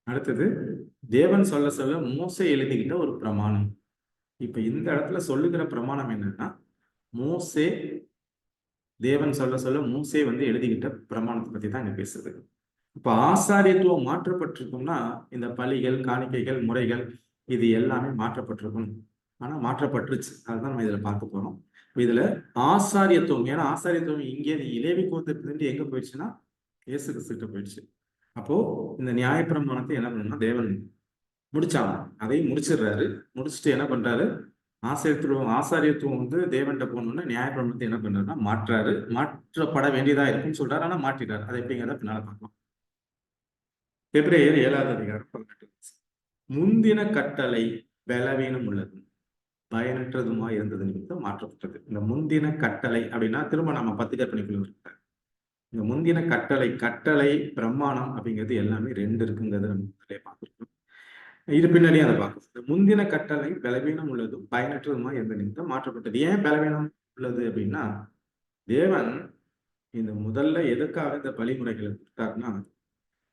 அடுத்தது தேவன் சொல்ல சொல்ல மோசே எழுதிக்கிட்ட ஒரு பிரமாணம். இப்ப இந்த இடத்துல சொல்லுகிற பிரமாணம் என்னன்னா, மோசே தேவன் சொல்ல சொல்ல மோசே வந்து எழுதிக்கிட்ட பிரமாணத்தை பத்தி தான் இங்க பேசுது. இப்ப ஆசாரியத்துவம் மாற்றப்பட்டிருக்கும்னா இந்த பலிகள், காணிக்கைகள், முறைகள் இது எல்லாமே மாற்றப்பட்டிருக்கும். ஆனா மாற்றப்பட்டுருச்சு. அதுதான் நம்ம இதுல பார்க்க போறோம். இதுல ஆசாரியத்துவம், ஏன்னா ஆசாரியத்துவம் இங்கே லேவி கோத்திரத்திலிருந்து எங்க போயிடுச்சுன்னா இயேசு கிறிஸ்துகிட்ட போயிடுச்சு. அப்போ இந்த நியாயப்பிரமாணத்தை என்ன பண்ணணும்னா தேவன் முடிச்சாங்க, அதையும் முடிச்சிடுறாரு. முடிச்சுட்டு என்ன பண்றாரு? ஆசாரியத்துவம் வந்து தேவன்கிட்ட போகணும்னா நியாயப்பிரமாணத்தை என்ன பண்றாருன்னா மாற்றாரு. மாற்றப்பட வேண்டியதா இருக்குன்னு சொல்றாரு, ஆனா மாற்றிட்டாரு. அதை எப்படிங்கிறத பின்னால பார்க்கலாம். எபிரேயர் 7வது அதிகாரம் 18. முந்தின கட்டளை பலவீனம் உள்ளது, பயனற்றதுமா இருந்தது நிமித்தம் மாற்றப்பட்டது. இந்த முந்தின கட்டளை அப்படின்னா திரும்ப நம்ம 10 கற்பனைக்குள்ள இருக்கிறார். இந்த முந்தின கட்டளை பிரமாணம் அப்படிங்கிறது எல்லாமே 2 இருக்குங்கிறத நம்ம முதலே பார்த்துருக்கோம். இது பின்னாடியே அதை பார்க்கணும். இந்த முந்தின கட்டளை பலவீனம் உள்ளதும் பயனற்றதுமா இருந்த நிமித்தம் மாற்றப்பட்டது. ஏன் பலவீனம் உள்ளது அப்படின்னா, தேவன் இந்த முதல்ல எதுக்காக இந்த பழிமுறைகளை கொடுத்தாருன்னா,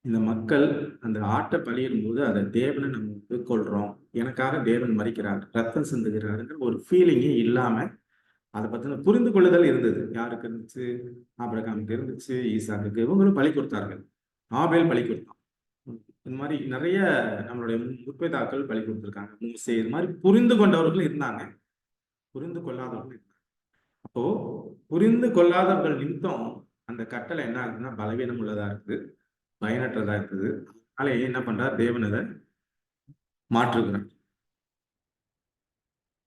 இந்த மக்கள் அந்த ஆட்டை பலியிடும் போது அதை தேவனை நம்ம வந்து கொள்றோம், எனக்காக தேவன் மரிக்கிறார், ரத்தம் சிந்துகிறாருங்கிற ஒரு ஃபீலிங்கே இல்லாம அதை பத்தின புரிந்து கொள்ளுதல் இருந்தது. யாருக்கு இருந்துச்சு? ஆபிரகாமுக்கு இருந்துச்சு, ஈசாக்குக்கு. இவங்களும் பலி கொடுத்தார்கள். ஆபேல் பலி கொடுத்தான். இந்த மாதிரி நிறைய நம்மளுடைய முற்பிதாக்கள் பலி கொடுத்திருக்காங்க. மூசே, இது மாதிரி புரிந்து கொண்டவர்கள் இருந்தாங்க, புரிந்து கொள்ளாதவர்கள் இருந்தாங்க. அப்போ புரிந்து கொள்ளாதவர்கள் நிமித்தம் அந்த கட்டளை என்ன ஆகுதுன்னா பலவீனம் உள்ளதா இருக்குது, பயனற்றதா இருக்குது. அதனால என்ன பண்றார்? தேவன் அதை மாற்றுகிறார்.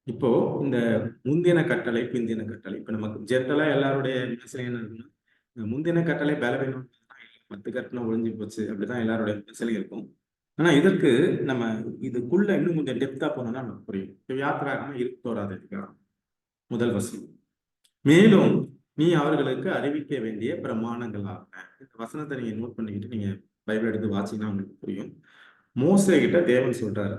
இப்போ இந்த முந்தின கட்டளை, பிந்தின கட்டளை, இப்ப நமக்கு ஜென்ரலா எல்லாருடைய விமர்சனம் என்ன இருக்குன்னா, முந்தின கட்டளை பலவீனம், 10 கற்பனை ஒழிஞ்சு போச்சு, அப்படிதான் எல்லாருடைய விமர்சனம் இருக்கும். ஆனா இதற்கு நம்ம இதுக்குள்ள இன்னும் கொஞ்சம் டெப்தா போனோம்னா நமக்கு புரியும். யாத்திராகமம் 21வது அதிகாரம் 1 வசனம். மேலும் நீ அவர்களுக்கு அறிவிக்க வேண்டிய பிரமாணங்களாக. இந்த வசனத்தை நீங்க நோட் பண்ணிக்கிட்டு நீங்க பைபிள் எடுத்து வாசிங்கன்னா உங்களுக்கு புரியும். மோசே கிட்ட தேவன் சொல்றாரு,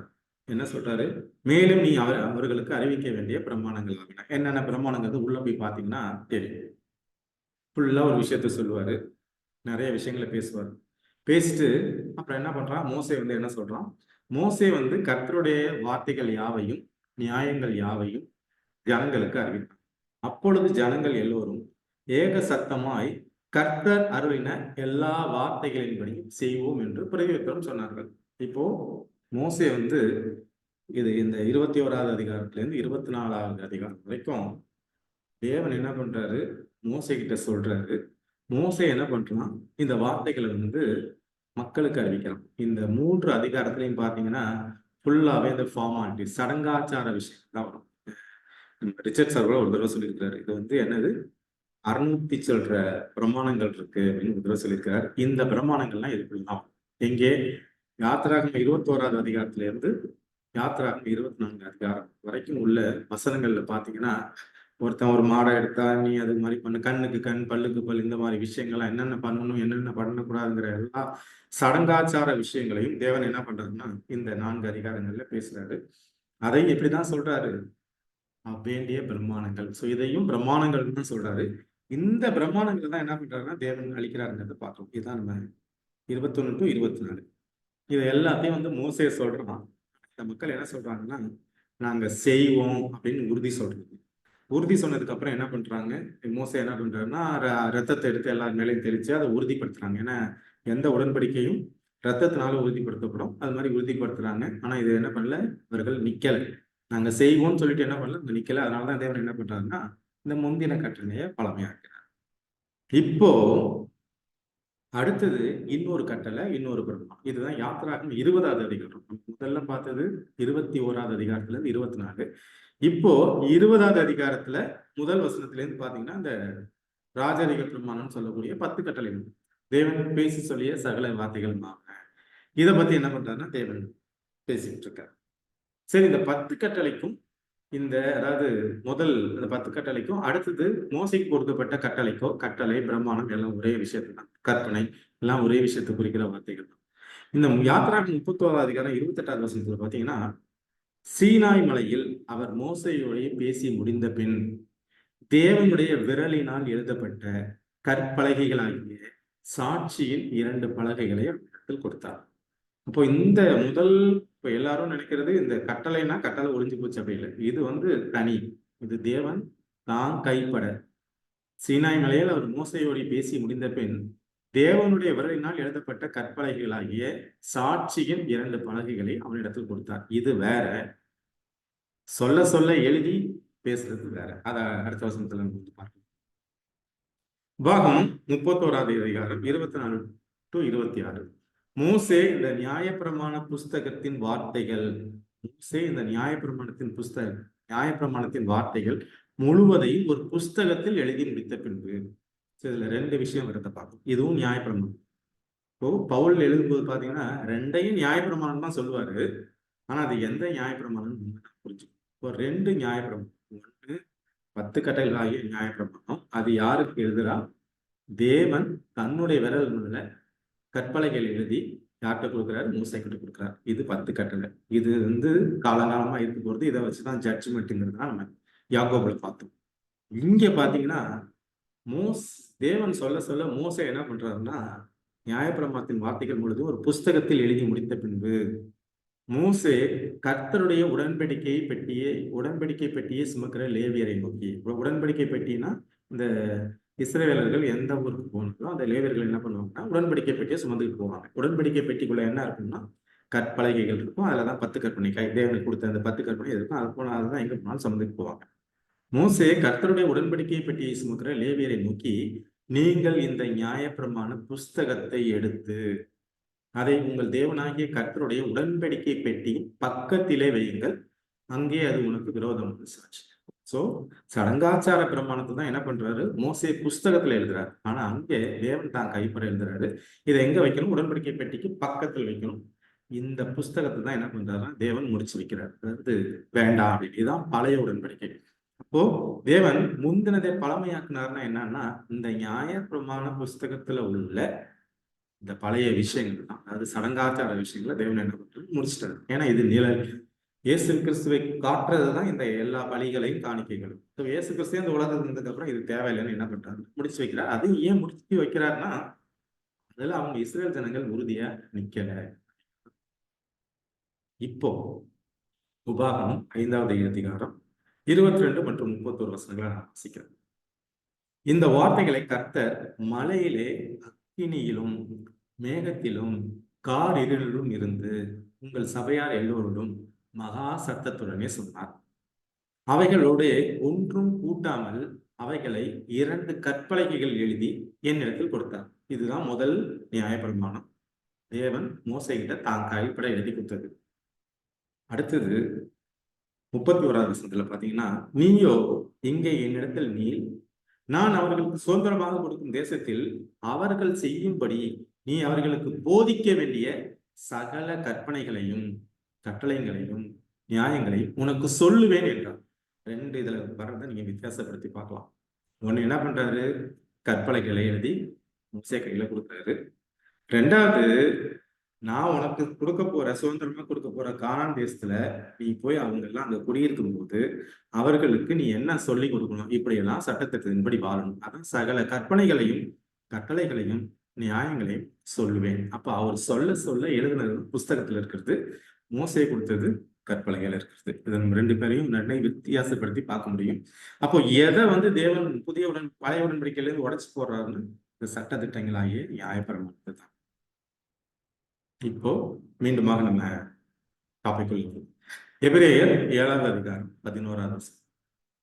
என்ன சொல்றாரு? மேலும் நீ அவர்களுக்கு அறிவிக்க வேண்டிய பிரமாணங்களாக. என்னென்ன பிரமாணங்கிறது உள்ள போய் பாத்தீங்கன்னா தெரியும். ஃபுல்லா ஒரு விஷயத்த சொல்லுவாரு, நிறைய விஷயங்களை பேசுவார். பேசிட்டு அப்புறம் என்ன பண்றான்? மோசே வந்து என்ன சொல்றான்? மோசே வந்து கர்த்தருடைய வார்த்தைகள் யாவையும் நியாயங்கள் யாவையும் ஜனங்களுக்கு அறிவித்தார். அப்பொழுது ஜனங்கள் எல்லோரும் ஏக சத்தமாய் கர்த்தர் அருளின எல்லா வார்த்தைகளின்படியும் செய்வோம் என்று பிரதியுத்தரம் சொன்னார்கள். இப்போ மோசே வந்து இது இந்த 21வது அதிகாரத்துல இருந்து 24வது அதிகாரம் வரைக்கும் தேவன் என்ன பண்றாரு? மோசே கிட்ட சொல்றாரு, மோசே என்ன பண்றான், இந்த வார்த்தைகளை வந்து மக்களுக்கு அறிவிக்கலாம். இந்த 3 அதிகாரத்திலையும் பார்த்தீங்கன்னா ஃபுல்லாவே இந்த ஃபார்மாலிட்டி சடங்காச்சார விஷயம் தான் வரும். ரிச்சர்ட் சார் கூட ஒரு தடவை சொல்லியிருக்காரு, இது வந்து என்னது 600 சில்ற பிரமாணங்கள் இருக்கு அப்படின்னு ஒரு தடவை சொல்லியிருக்காரு. இந்த பிரமாணங்கள்லாம் இதுக்குள்ளதான் எங்கே யாத்திராகமம் 21வது அதிகாரத்துல இருந்து யாத்திராகமம் 24 அதிகாரம் வரைக்கும் உள்ள வசனங்கள்ல பாத்தீங்கன்னா, ஒருத்தன் ஒரு மாடை எடுத்தா நீ அது மாதிரி பண்ணு, கண்ணுக்கு கண் பல்லுக்கு பல், இந்த மாதிரி விஷயங்கள்லாம் என்னென்ன பண்ணணும் என்னென்ன பண்ணக்கூடாதுங்கிற எல்லா சடங்காச்சார விஷயங்களையும் தேவன் என்ன பண்றாருன்னா இந்த 4 அதிகாரங்கள்ல பேசுறாரு. அதையும் எப்படிதான் சொல்றாரு, வேண்டிய பிரமாணங்கள். சோ இதையும் பிரமாணங்கள் தான் சொல்றாரு. இந்த பிரமாணங்கள் தான் என்ன பண்றாருன்னா தேவன் அளிக்கிறாருங்கிறத பார்க்கிறோம். இதுதான் நம்ம 21 to 24 இது எல்லாத்தையும் வந்து மோசே சொல்றான். இந்த மக்கள் என்ன சொல்றாங்கன்னா, நாங்க செய்வோம் அப்படின்னு உறுதி சொல்றது. உறுதி சொன்னதுக்கு அப்புறம் என்ன பண்றாங்க, மோசே என்ன பண்றாருன்னா ரத்தத்தை எடுத்து எல்லார் மேலேயும் தெளிச்சு அதை உறுதிப்படுத்துறாங்க. ஏன்னா எந்த உடன்படிக்கையும் ரத்தத்தினால உறுதிப்படுத்தப்படும், அது மாதிரி உறுதிப்படுத்துறாங்க. ஆனா இது என்ன பண்ணல, இவர்கள் நிக்கல. நாங்க செய்வோம்னு சொல்லிட்டு என்ன பண்ணல, இந்த நிக்கல. அதனாலதான் தேவன் என்ன பண்றாருன்னா இந்த முந்தின கட்டளையை பழமையாக்கிறார். இப்போ அடுத்தது இன்னொரு கட்டளை, இன்னொரு பிரமாணம். இதுதான் யாத்திராகமம் 20வது அதிகாரம். முதல்ல பார்த்தது 21வது அதிகாரத்துல இருந்து 24. இப்போ 20வது அதிகாரத்துல முதல் வசனத்துல இருந்து பாத்தீங்கன்னா இந்த ராஜரிக பிரமாணம் சொல்லக்கூடிய 10 கட்டளைகள். தேவன் பேசி சொல்லிய சகல வார்த்தைகள். இதை பத்தி என்ன பண்றாருன்னா தேவன் பேசிட்டு இருக்காரு. சரி, இந்த 10 கட்டளைக்கும் இந்த அதாவது முதல் இந்த 10 கட்டளைக்கும் அடுத்தது மோசைக்கு கொடுக்கப்பட்ட கட்டளைக்கோ, கட்டளை பிரமாணம் எல்லாம் ஒரே விஷயத்து தான், கற்பனை எல்லாம் ஒரே விஷயத்தை குறிக்கிற வார்த்தைகள் தான். இந்த யாத்திராகமம் 31வது அதிகாரம் 28வது வசனத்துல பாத்தீங்கன்னா, சீனாய் மலையில் அவர் மோசையோடைய பேசி முடிந்த பின் தேவனுடைய விரலினால் எழுதப்பட்ட கற்பலகைகளாகிய சாட்சியின் 2 பலகைகளை அவரிடத்தில் கொடுத்தார். அப்போ இந்த முதல் இப்ப எல்லாரும் நினைக்கிறது இந்த கட்டளைனா கட்டளை ஒளிஞ்சு போச்சு அப்படி இல்லை. இது வந்து தனி, இது தேவன் தான் கைப்பட சீனாய் மலையில் அவர் மோசையோடு பேசி முடிந்த பின் தேவனுடைய விரலினால் எழுதப்பட்ட கற்பலகைகளாகிய சாட்சியின் 2 பலகைகளை அவனிடத்தில் கொடுத்தார். இது வேற, சொல்ல சொல்ல எழுதி பேசுறது வேற. அத அடுத்த வசனத்துல பார்க்கலாம். பாகம் 31வது அதிகாரம் 24 to 26. மோசே இந்த நியாயப்பிரமாண புஸ்தகத்தின் வார்த்தைகள், மோசே இந்த நியாயப்பிரமாணத்தின் வார்த்தைகள் முழுவதையும் ஒரு புஸ்தகத்தில் எழுதி முடித்த பின்பு, இதுல 2 விஷயம் வருத பார்க்கும். இதுவும் நியாயப்பிரமாணம். இப்போ பவுல் எழுதும்போது பாத்தீங்கன்னா 2யும் நியாயப்பிரமாணம் தான் சொல்லுவாரு. ஆனா அது எந்த நியாயப்பிரமாணம் புரிஞ்சுக்கணும். இப்போ 2 நியாயப்பிரமாணம், 1 10 கட்டளைகள் ஆகிய நியாயப்பிரமாணம். அது யாருக்கு எழுதுறா, தேவன் தன்னுடைய விரல் கற்பலைகள் எழுதி யார்கிட்ட கொடுக்குறாரு, மோசை கிட்ட கொடுக்குறாரு. இது 10 கட்டளை. இது வந்து காலகாலமா இருக்க போறது. இதை வச்சுதான் ஜட்ஜ்மெண்ட்ங்கிறது தான் நம்ம யாக்கோபுல பார்த்தோம். இங்க பாத்தீங்கன்னா தேவன் சொல்ல சொல்ல மோசை என்ன பண்றாருன்னா நியாயப்பிரமாணத்தின் வார்த்தைகள் முழுது ஒரு புஸ்தகத்தில் எழுதி முடித்த பின்பு மோசே கர்த்தருடைய உடன்படிக்கை பெட்டியை சுமக்கிற லேவியரை நோக்கி, உடன்படிக்கை பெட்டினா இந்த இஸ்ரவேலர்கள் எந்த ஊருக்கு போனாலும் அந்த லேவியர்கள் என்ன பண்ணுவாங்கன்னா உடன்படிக்கை பெட்டியை சுமந்துட்டு போவாங்க. உடன்படிக்கை பெட்டிக்குள்ள என்ன இருக்கும்னா கற்பலகைகள் இருக்கும். அதுலதான் 10 கற்பனை, தேவனுக்கு கொடுத்த அந்த 10 கற்பனை இருக்கும். அது போனா அதுதான் எங்க போனாலும் சுமந்துட்டு போவாங்க. மோசே கர்த்தருடைய உடன்படிக்கை பெட்டியை சுமக்கிற லேவியரை நோக்கி, நீங்கள் இந்த நியாயப்பிரமாண புஸ்தகத்தை எடுத்து அதை உங்கள் தேவனாகிய கர்த்தருடைய உடன்படிக்கை பெட்டி பக்கத்திலே வையுங்கள், அங்கே அது உனக்கு விரோதம் சாட்சி. சோ சடங்காச்சார பிரமாணத்தை தான் என்ன பண்றாரு, மோசே புஸ்தகத்துல எழுதுறாரு. ஆனா அங்கே தேவன் தான் கைப்பட எழுதுறாரு. இதை எங்க வைக்கணும், உடன்படிக்கை பெட்டிக்கு பக்கத்தில் வைக்கணும். இந்த புஸ்தகத்தை தான் என்ன பண்றாருன்னா தேவன் முடிச்சு வைக்கிறார். அதாவது வேண்டாம் அப்படின்னு. இதுதான் பழைய உடன்படிக்கை. அப்போ தேவன் முந்தினதை பழமையாக்குனாருன்னா என்னன்னா இந்த நியாயப்பிரமாண புஸ்தகத்துல உள்ள இந்த பழைய விஷயங்கள் தான், அதாவது சடங்காச்சார விஷயங்களை தேவன் என்ன பண்றது முடிச்சிட்டாரு. ஏன்னா இது நிழல், இயேசு கிறிஸ்துவை காட்டுறதுதான் இந்த எல்லா பலிகளையும் காணிக்கைகளும். இயேசு கிறிஸ்துவ இந்த உலகத்துக்கு இருந்ததுக்கு அப்புறம் இது தேவையில்லைன்னு என்ன பண்றாரு, முடிச்சு வைக்கிறார். அது ஏன் முடிச்சு வைக்கிறாருன்னா அதுல அவங்க இஸ்ரேல் ஜனங்கள் உறுதியா நிக்கல. இப்போ உபாகமம் 5வது அதிகாரம் 22 மற்றும் 31 வசனங்களை நான் வாசிக்கிறேன். இந்த வார்த்தைகளை கர்த்தர் மலையிலே அக்கினியிலும் மேகத்திலும் காரிருளிலும் இருந்து உங்கள் சபையார் எல்லோருடன் மகா சத்தத்துடனே சொன்னார். அவைகளோடு ஒன்றும் கூட்டாமல் அவைகளை 2 கற்பலகைகள் எழுதி என்னிடத்தில் கொடுத்தார். இதுதான் முதல் நியாயப்பிரமாணம். தேவன் மோசேகிட்ட தான் கைப்பட எழுதி கொடுத்தது. அடுத்தது 31வது வசனத்துல பாத்தீங்கன்னா, நீயோ இங்கே என்னிடத்தில் நீ நான் அவர்களுக்கு சுதந்திரமாக கொடுக்கும் தேசத்தில் அவர்கள் செய்யும்படி நீ அவர்களுக்கு போதிக்க வேண்டிய சகல கற்பனைகளையும் கட்டளைகளையும் நியாயங்களையும் உனக்கு சொல்லுவேன் என்றார். 2 இதுல வர்றதை நீங்க வித்தியாசப்படுத்தி பார்க்கலாம். ஒண்ணு என்ன பண்றாரு, கற்பனைகளை எழுதி மோசே கையில கொடுக்குறாரு. 2வது, நான் உனக்கு கொடுக்க போற சுதந்திரமா கொடுக்க போற கானான் தேசத்துல நீ போய் அவங்க எல்லாம் அங்க குடியிருக்கும் போது அவர்களுக்கு நீ என்ன சொல்லி கொடுக்கணும், இப்படியெல்லாம் சட்டத்திட்டத்தின்படி வாழணும். அதான் சகல கற்பனைகளையும் கட்டளைகளையும் நியாயங்களையும் சொல்லுவேன். அப்ப அவர் சொல்ல சொல்ல எழுதின புஸ்தகத்துல இருக்கிறது, மோசே கொடுத்தது கற்பனைகள் இருக்கிறது. இதன் 2 பேரையும் நன்மை வித்தியாசப்படுத்தி பார்க்க முடியும். அப்போ எதை தேவன் புதிய பழைய உடன்படிக்கையில இருந்து உடைச்சு போடுறாருன்னு இந்த சட்ட திட்டங்களாகிய நியாயப்பிரமாணத்தை தான். இப்போ மீண்டுமாக நம்ம டாபிக் எபிரேயர் 7வது அதிகாரம் 11வது வசனம்.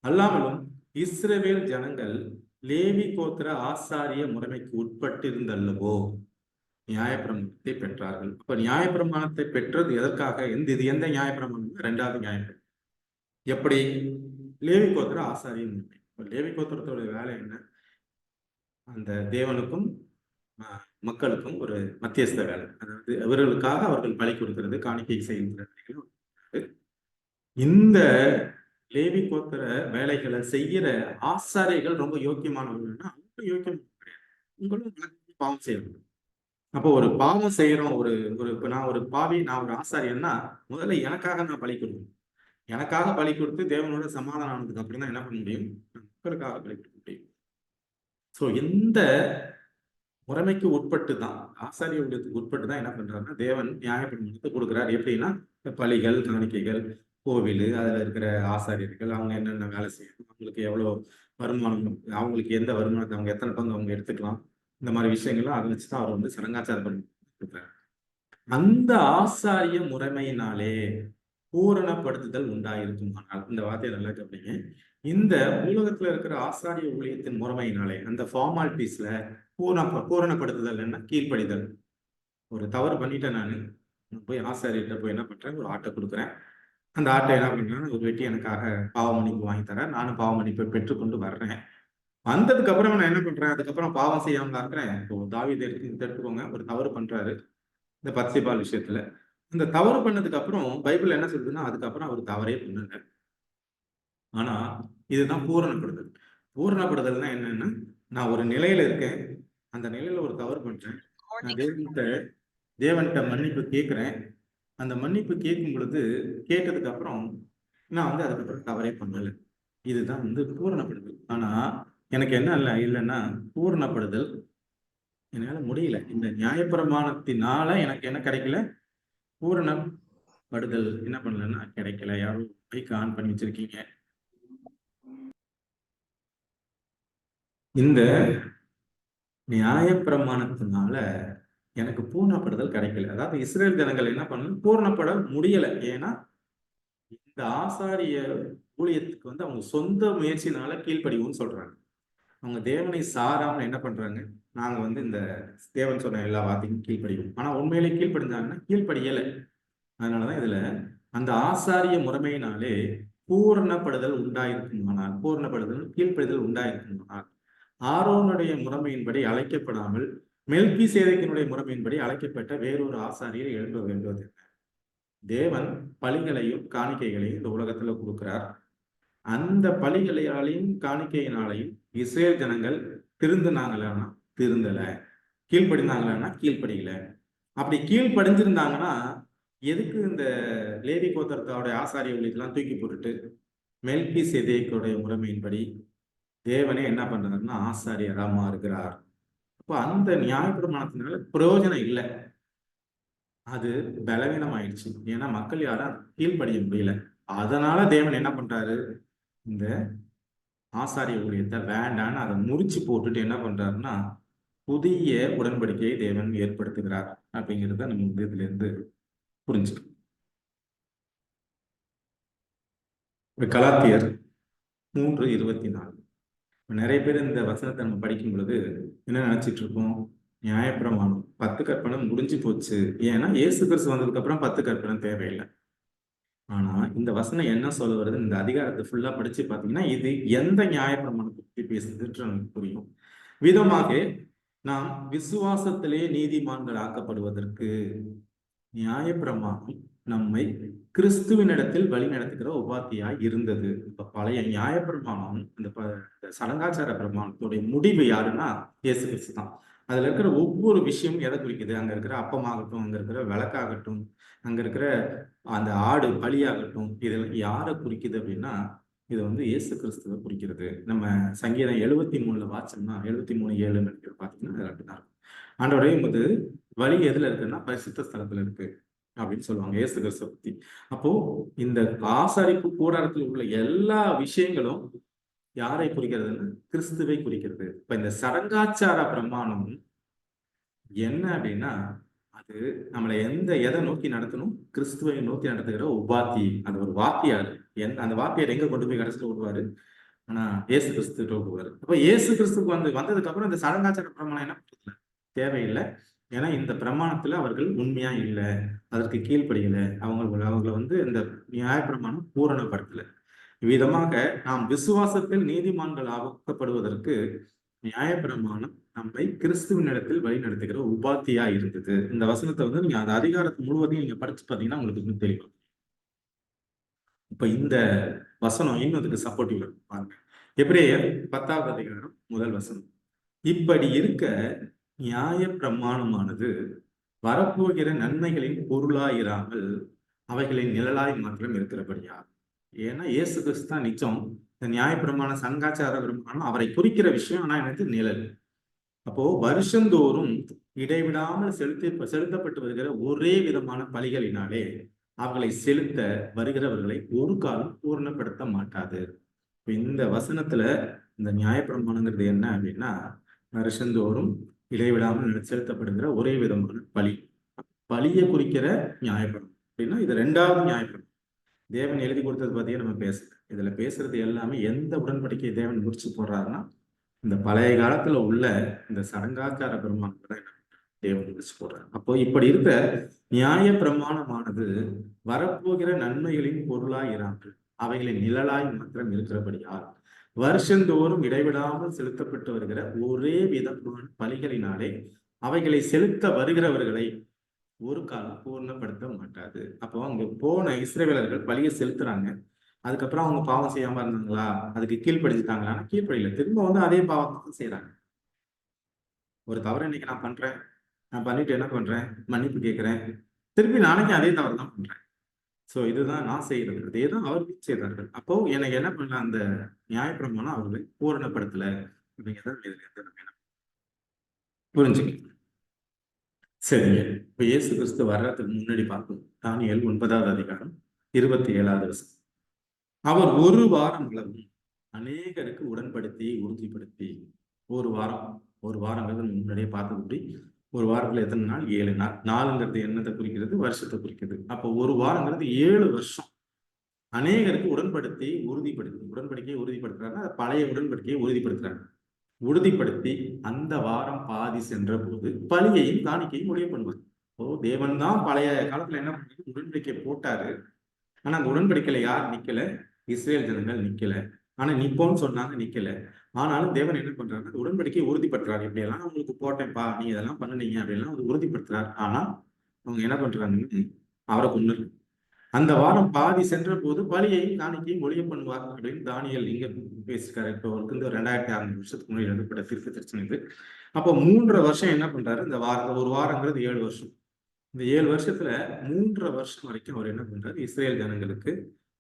அல்லாமலும் இஸ்ரவேல் ஜனங்கள் லேவி கோத்திர ஆசாரிய முறைமைக்கு உட்பட்டிருந்தல்லவோ நியாயப்பிரமாணத்தை பெற்றார்கள். அப்ப நியாயப்பிரமாணத்தை பெற்றது எதற்காக? இது எந்த நியாயப்பிரமாணம்? 2வது நியாயப்பிரமாணம். எப்படி? லேவி கோத்திர ஆசாரிய முறைமை. லேவி கோத்திரத்தோட வேலை என்ன? அந்த தேவனுக்கும் மக்களுக்கும் ஒரு மத்தியஸ்த வேலை. அதாவது அவர்களுக்காக அவர்கள் பலி கொடுக்கிறது, காணிக்கை செய்கிறது. இந்த லேவி கோத்திர வேலைகளை செய்யற ஆசாரியர்கள் ரொம்ப யோக்கியமானவர்கள்னா அவங்களும் யோக்கியம் கிடையாது. உங்களும் பாவம் செய்யணும். அப்போ ஒரு பாவம் செய்யறோம், இப்ப நான் ஒரு பாவி, நான் ஒரு ஆசாரியன்னா முதல்ல எனக்காக நான் பலி கொடுக்கணும். எனக்காக பலி கொடுத்து தேவனோட சமாதானம் ஆனதுக்கு அப்புறம் தான் என்ன பண்ண முடியும், மக்களுக்காக பலி கொடுக்க முடியும். சோ இந்த முறைமைக்கு உட்பட்டு தான், ஆசாரிய ஊழியத்துக்கு உட்பட்டு தான் என்ன பண்றாருன்னா தேவன் நியாயப்பிரமாணத்தை கொடுக்குறாரு. எப்படின்னா பலிகள், காணிக்கைகள், கோவில், அதுல இருக்கிற ஆசாரியர்கள் அவங்க என்னென்ன வேலை செய்யணும், அவங்களுக்கு எவ்வளவு வருமானம், அவங்களுக்கு எந்த வருமானத்தை அவங்க எத்தனை பங்கு அவங்க எடுத்துக்கலாம், இந்த மாதிரி விஷயங்கள்லாம் அதை வச்சுதான் அவர் சடங்காச்சாரம் பண்ணி கொடுக்குறாரு. அந்த ஆசாரிய முறைமையினாலே பூரணப்படுத்துதல் உண்டாயிருக்குமானால், இந்த வார்த்தையை நல்லா கவனிங்க, இந்த உலகத்துல இருக்கிற ஆசாரிய ஊழியத்தின் முறைமையினாலே அந்த ஃபார்மாலிட்டிஸ்ல பூரணப்படுத்துதல் என்ன? கீழ்ப்படிதல். ஒரு தவறு பண்ணிட்டேன், நான் போய் ஆசாரியர்கிட்ட போய் என்ன பண்றேன், ஒரு ஆட்டை கொடுக்குறேன். அந்த ஆட்டை என்ன பண்றேன், ஒரு வெட்டி எனக்காக பாவ மன்னிப்பு வாங்கி தரேன், நானும் பாவ மன்னிப்பை பெற்றுக்கொண்டு வர்றேன். வந்ததுக்கு அப்புறம் நான் என்ன பண்றேன், அதுக்கப்புறம் பாவம் செய்யாம இருக்கிறேன். இப்போ தாவீது எடுத்துக்கோங்க, ஒரு தவறு பண்றாரு இந்த பத்சேபாள் விஷயத்துல. இந்த தவறு பண்ணதுக்கு அப்புறம் பைபிள் என்ன சொல்றதுன்னா, அதுக்கப்புறம் அவர் தவறே பண்ணுங்க. ஆனா இதுதான் பூரணப்படுதல். பூரணப்படுதல்னா என்னன்னா, நான் ஒரு நிலையில இருக்கேன், அந்த நிலையில ஒரு தவறு பண்றேன், நான் தேவன்கிட்ட மன்னிப்பு கேட்கிறேன். அந்த மன்னிப்பு கேட்கும் பொழுது கேட்டதுக்கு அப்புறம் நான் அதுக்கப்புறம் தவறே பண்ணல. இதுதான் பூரணப்படுதல். ஆனா எனக்கு என்ன இல்லைன்னா, பூரணப்படுதல் என்னால முடியல. இந்த நியாயப்பிரமாணத்தினால எனக்கு என்ன கிடைக்கல, பூரணப்படுதல் என்ன பண்ணலன்னா கிடைக்கல. யாரும் மைக் ஆன் பண்ணி வச்சிருக்கீங்க? இந்த நியாயப்பிரமாணத்தினால எனக்கு பூர்ணப்படுதல் கிடைக்கல. அதாவது இஸ்ரேல் ஜனங்கள் என்ன பண்ணணும், பூர்ணப்பட முடியல. ஏன்னா இந்த ஆசாரிய ஊழியத்துக்கு அவங்க சொந்த முயற்சினால கீழ்ப்படிவுன்னு சொல்றாங்க. அவங்க தேவனை சாராம என்ன பண்றாங்க, நாங்க இந்த தேவன் சொன்ன எல்லா வார்த்தைக்கும் கீழ்ப்படிவோம். ஆனா உண்மையிலே கீழ்ப்படிஞ்சாங்கன்னா கீழ்ப்படியல. அதனாலதான் இதுல அந்த ஆசாரிய முறைமையினாலே பூரணப்படுதல் உண்டாயிருக்குமானால், பூரணப்படுதல் கீழ்ப்படிதல் உண்டாயிருக்குமானால், ஆரோனுடைய முறைமையின்படி அழைக்கப்படாமல் மெல்கிசேதேக்கினுடைய முறைமையின்படி அழைக்கப்பட்ட வேறொரு ஆசாரியர் எழும்ப வேண்டுவது. தேவன் பலிகளையும் காணிக்கைகளையும் இந்த உலகத்துல கொடுக்கிறார். அந்த பலிகளையாலையும் காணிக்கையினாலையும் இஸ்ரேல் ஜனங்கள் திருந்தினாங்களான்னா திருந்தல, கீழ்ப்படிந்தாங்களான்னா கீழ்ப்படியல. அப்படி கீழ்ப்படிஞ்சிருந்தாங்கன்னா எதுக்கு இந்த லேவி கோத்திரத்தோட ஆசாரிய ஊழியத்தெல்லாம் தூக்கி போட்டுட்டு மெல்கிசேதேக்குடைய முறைமையின்படி தேவனே என்ன பண்றாருன்னா ஆசாரியரா மாறுகிறார். அப்போ அந்த நியாயப்பிரமாணத்தினால பிரயோஜனம் இல்லை, அது பலவீனம் ஆயிடுச்சு. ஏன்னா மக்கள் யாரும் கீழ்ப்படிய முடியல. அதனால தேவன் என்ன பண்றாரு, இந்த ஆசாரிய ஊழியத்தை வேண்டான்னு அதை முறிச்சு போட்டுட்டு என்ன பண்றாருன்னா புதிய உடன்படிக்கையை தேவன் ஏற்படுத்துகிறார். அப்படிங்கிறத நம்ம இதுல இருந்து புரிஞ்சுக்கணும். கலாத்தியர் 3:24 நிறைய பேர் இந்த வசனத்தை நம்ம படிக்கும் பொழுது என்ன நினைச்சிட்டு இருக்கோம்? நியாயப்பிரமாணம் 10 கற்பனை முடிஞ்சு போச்சு. ஏன்னா இயேசு கிறிஸ்து வந்ததுக்கு அப்புறம் 10 கற்பனை தேவையில்லை. ஆனா இந்த வசனம் என்ன சொல்ல வருது? இந்த அதிகாரத்தை ஃபுல்லா படிச்சு பாத்தீங்கன்னா இது எந்த நியாயப்பிரமாணத்தை பற்றி பேசுதுன்னு நமக்கு புரியும். விதமாக நாம் விசுவாசத்திலே நீதிமான்கள் ஆக்கப்படுவதற்கு நியாயப்பிரமாணம் நம்மை கிறிஸ்துவினிடத்தில் வழி நடத்துகிற உபாத்தியாய் இருந்தது. இப்ப பழைய நியாயப்பிரமாணம் இந்த சடங்காச்சார பிரமாணத்துடைய முடிவு யாருன்னா இயேசு கிறிஸ்து தான். அதுல இருக்கிற ஒவ்வொரு விஷயமும் எதை குறிக்குது? அங்க இருக்கிற அப்பமாகட்டும், அங்க இருக்கிற விளக்காகட்டும், அங்க இருக்கிற அந்த ஆடு பலியாகட்டும், இதெல்லாம் யாரை குறிக்குது அப்படின்னா இது வந்து இயேசு கிறிஸ்துவை குறிக்கிறது. நம்ம சங்கீதம் 73 வாட்சம்னா 73:7 பாத்தீங்கன்னா அப்படிதான் இருக்கும். ஆண்டவரே உமது வழி எதுல இருக்குன்னா பரிசுத்த ஸ்தலத்துல இருக்கு அப்படின்னு சொல்லுவாங்க இயேசு கிறிஸ்துவை பத்தி. அப்போ இந்த ஆசாரிப்பு கூடாரத்தில் உள்ள எல்லா விஷயங்களும் யாரை குறிக்கிறதுன்னு கிறிஸ்துவை குறிக்கிறது. இப்ப இந்த சடங்காச்சார பிரமாணம் என்ன அப்படின்னா அது நம்மளை எதை நோக்கி நடத்தணும்? கிறிஸ்துவை நோக்கி நடத்துகிற உபாத்தி. அது ஒரு வாத்தியார். அந்த வாத்தியார் எங்க கொண்டு போய் கடைசியில் விடுவாரு? ஆனா இயேசு கிறிஸ்து விடுவாரு. அப்ப இயேசு கிறிஸ்துக்கு வந்ததுக்கு அப்புறம் இந்த சடங்காச்சார பிரமாணம் என்ன பண்றது? தேவையில்லை. ஏன்னா இந்த பிரமாணத்துல அவர்கள் உண்மையா இல்லை, அதற்கு கீழ்ப்படியல, அவங்களை வந்து இந்த நியாயப்பிரமாணம் பூரணப்படுத்தல. இவ்விதமாக நாம் விசுவாசத்தில் நீதிமான்கள் ஆக்கப்படுவதற்கு நியாயப்பிரமாணம் நம்மை கிறிஸ்துவினிடத்தில் வழி நடத்துகிற உபாத்தியா இருந்தது. இந்த வசனத்தை வந்து நீங்க அந்த அதிகாரத்தை முழுவதையும் நீங்க படிச்சு பார்த்தீங்கன்னா உங்களுக்கு இன்னும் தெளிவு. இப்ப இந்த வசனம் இன்னும் அதுக்கு சப்போர்ட்டிவ் பாருங்க. எபிரேயர் 10வது அதிகாரம் 1 வசனம். இப்படி இருக்க நியாய பிரமாணமானது வரப்போகிற நன்மைகளின் பொருளாயிராமல் அவைகளின் நிழலாய் மாத்திரம் இருக்கிறபடியா. ஏன்னா இயேசு கிறிஸ்து தான் நிச்சயம். இந்த நியாயப்பிரமாண சங்காச்சார பிரமாணம் அவரை குறிக்கிற விஷயம். ஆனா எனக்கு நிழல். அப்போ வருஷந்தோறும் இடைவிடாமல் செலுத்தப்பட்டு வருகிற ஒரே விதமான பலிகளினாலே அவர்களை செலுத்த வருகிறவர்களை ஒரு காலம் பூர்ணப்படுத்த மாட்டாது. இந்த வசனத்துல இந்த நியாயப்பிரமாணங்கிறது என்ன அப்படின்னா வருஷந்தோறும் இடைவிடாமல் செலுத்தப்படுகிற ஒரே விதமான பலியை குறிக்கிற நியாயப்பிரமாணம் அப்படின்னா இது 2வது நியாயப்பிரமாணம். தேவன் எழுதி கொடுத்தது பத்தியே நம்ம பேசல. இதுல பேசுறது எல்லாமே எந்த உடன்படிக்கை தேவன் முடிச்சு போடுறாருன்னா இந்த பழைய காலத்துல உள்ள இந்த சடங்காச்சார பிரமாணத்தை தேவன் முடிச்சு போடுறாரு. அப்போ இப்படி இருக்க நியாய பிரமாணமானது வரப்போகிற நன்மைகளின் பொருளாய் இராமல் அவைகளின் நிழலாய் மாத்திரம் இருக்கிறபடியால் வருஷந்தோறும் இடைவிடாமல் செலுத்தப்பட்டு வருகிற ஒரே விதமான பலிகளினாலே அவைகளை செலுத்த வருகிறவர்களை ஒரு காலம் பூர்ணப்படுத்த மாட்டாது. அப்போ அங்க போன இஸ்ரவேலர்கள் பலியை செலுத்துறாங்க. அதுக்கப்புறம் அவங்க பாவம் செய்யாம இருந்தாங்களா? அதுக்கு கீழ்படிச்சுட்டாங்களா? கீழ்படியில திரும்ப வந்து அதே பாவத்தை செய்யறாங்க. ஒரு தவறு இன்னைக்கு நான் பண்றேன், நான் பண்ணிட்டு என்ன பண்றேன்? மன்னிப்பு கேட்கிறேன், திருப்பி நாளைக்கு அதே தவறு தான் பண்றேன். சோ இதுதான் நான் செய்யறது. அதே தான் அவர்கள் செய்தார்கள். அப்போ எனக்கு என்ன பண்ணல? அந்த நியாயப்பிரமாணம் அவர்களை பூரணப்படுத்தல அப்படிங்கிறத புரிஞ்சுக்க. சரிங்க. இப்ப இயேசு கிறிஸ்து வர்றதுக்கு முன்னாடி பார்ப்போம். தானியேல் 9வது அதிகாரம் 27வது வசனம். அவர் ஒரு வாரம் அளவும் அநேகருக்கு உடன்படுத்தி உறுதிப்படுத்தி ஒரு வாரங்கிறது முன்னாடியே பார்த்தபடி ஒரு வாரத்துல எத்தனை நாள்? 7 நாள். நாளுங்கிறது என்னத்தை குறிக்கிறது? வருஷத்தை குறிக்கிறது. அப்போ ஒரு வாரங்கிறது 7 வருஷம் அநேகருக்கு உடன்படிக்கையை உறுதிப்படுத்துறாங்க. பழைய உடன்படிக்கையை உறுதிப்படுத்தி அந்த வாரம் பாதி சென்ற போது பலியையும் காணிக்கையும் முடிவு பண்ணுவார். ஓ தேவன் தான் பழைய காலத்துல என்ன பண்ணி உடன்படிக்கை போட்டாரு. ஆனா அந்த உடன்படிக்கையில யார் நிக்கல? இஸ்ரேல் ஜனங்கள் நிக்கல. ஆனா நிப்போன்னு சொன்னாங்க, நிக்கல. ஆனாலும் தேவன் என்ன பண்றாரு? உடன்படிக்கையை உறுதிப்படுத்துறாரு. இப்படி எல்லாம் உங்களுக்கு போட்டேன்ப்பா, நீங்க இதெல்லாம் பண்ணுனீங்க அப்படின்லாம் உறுதிப்படுத்துறாரு. ஆனா அவங்க என்ன பண்றாங்க? அவரை கொண்டு அந்த வாரம் பாதி சென்ற போது பலியையும் காணிக்கையும் ஒழிய பண்ணுவார் அப்படின்னு தானியேல் இங்க பேசிருக்காரு. இப்போ அவருக்கு இந்த 2600 வருஷத்துக்கு முன்னாடி எழுதப்பட்ட தீர்க்க தரிசனம் இது. அப்போ 3 வருஷம் என்ன பண்றாரு? இந்த ஒரு வாரங்கிறது 7 வருஷம். இந்த 7 வருஷத்துல 3 வருஷம் வரைக்கும் அவர் என்ன பண்றாரு? இஸ்ரேல் ஜனங்களுக்கு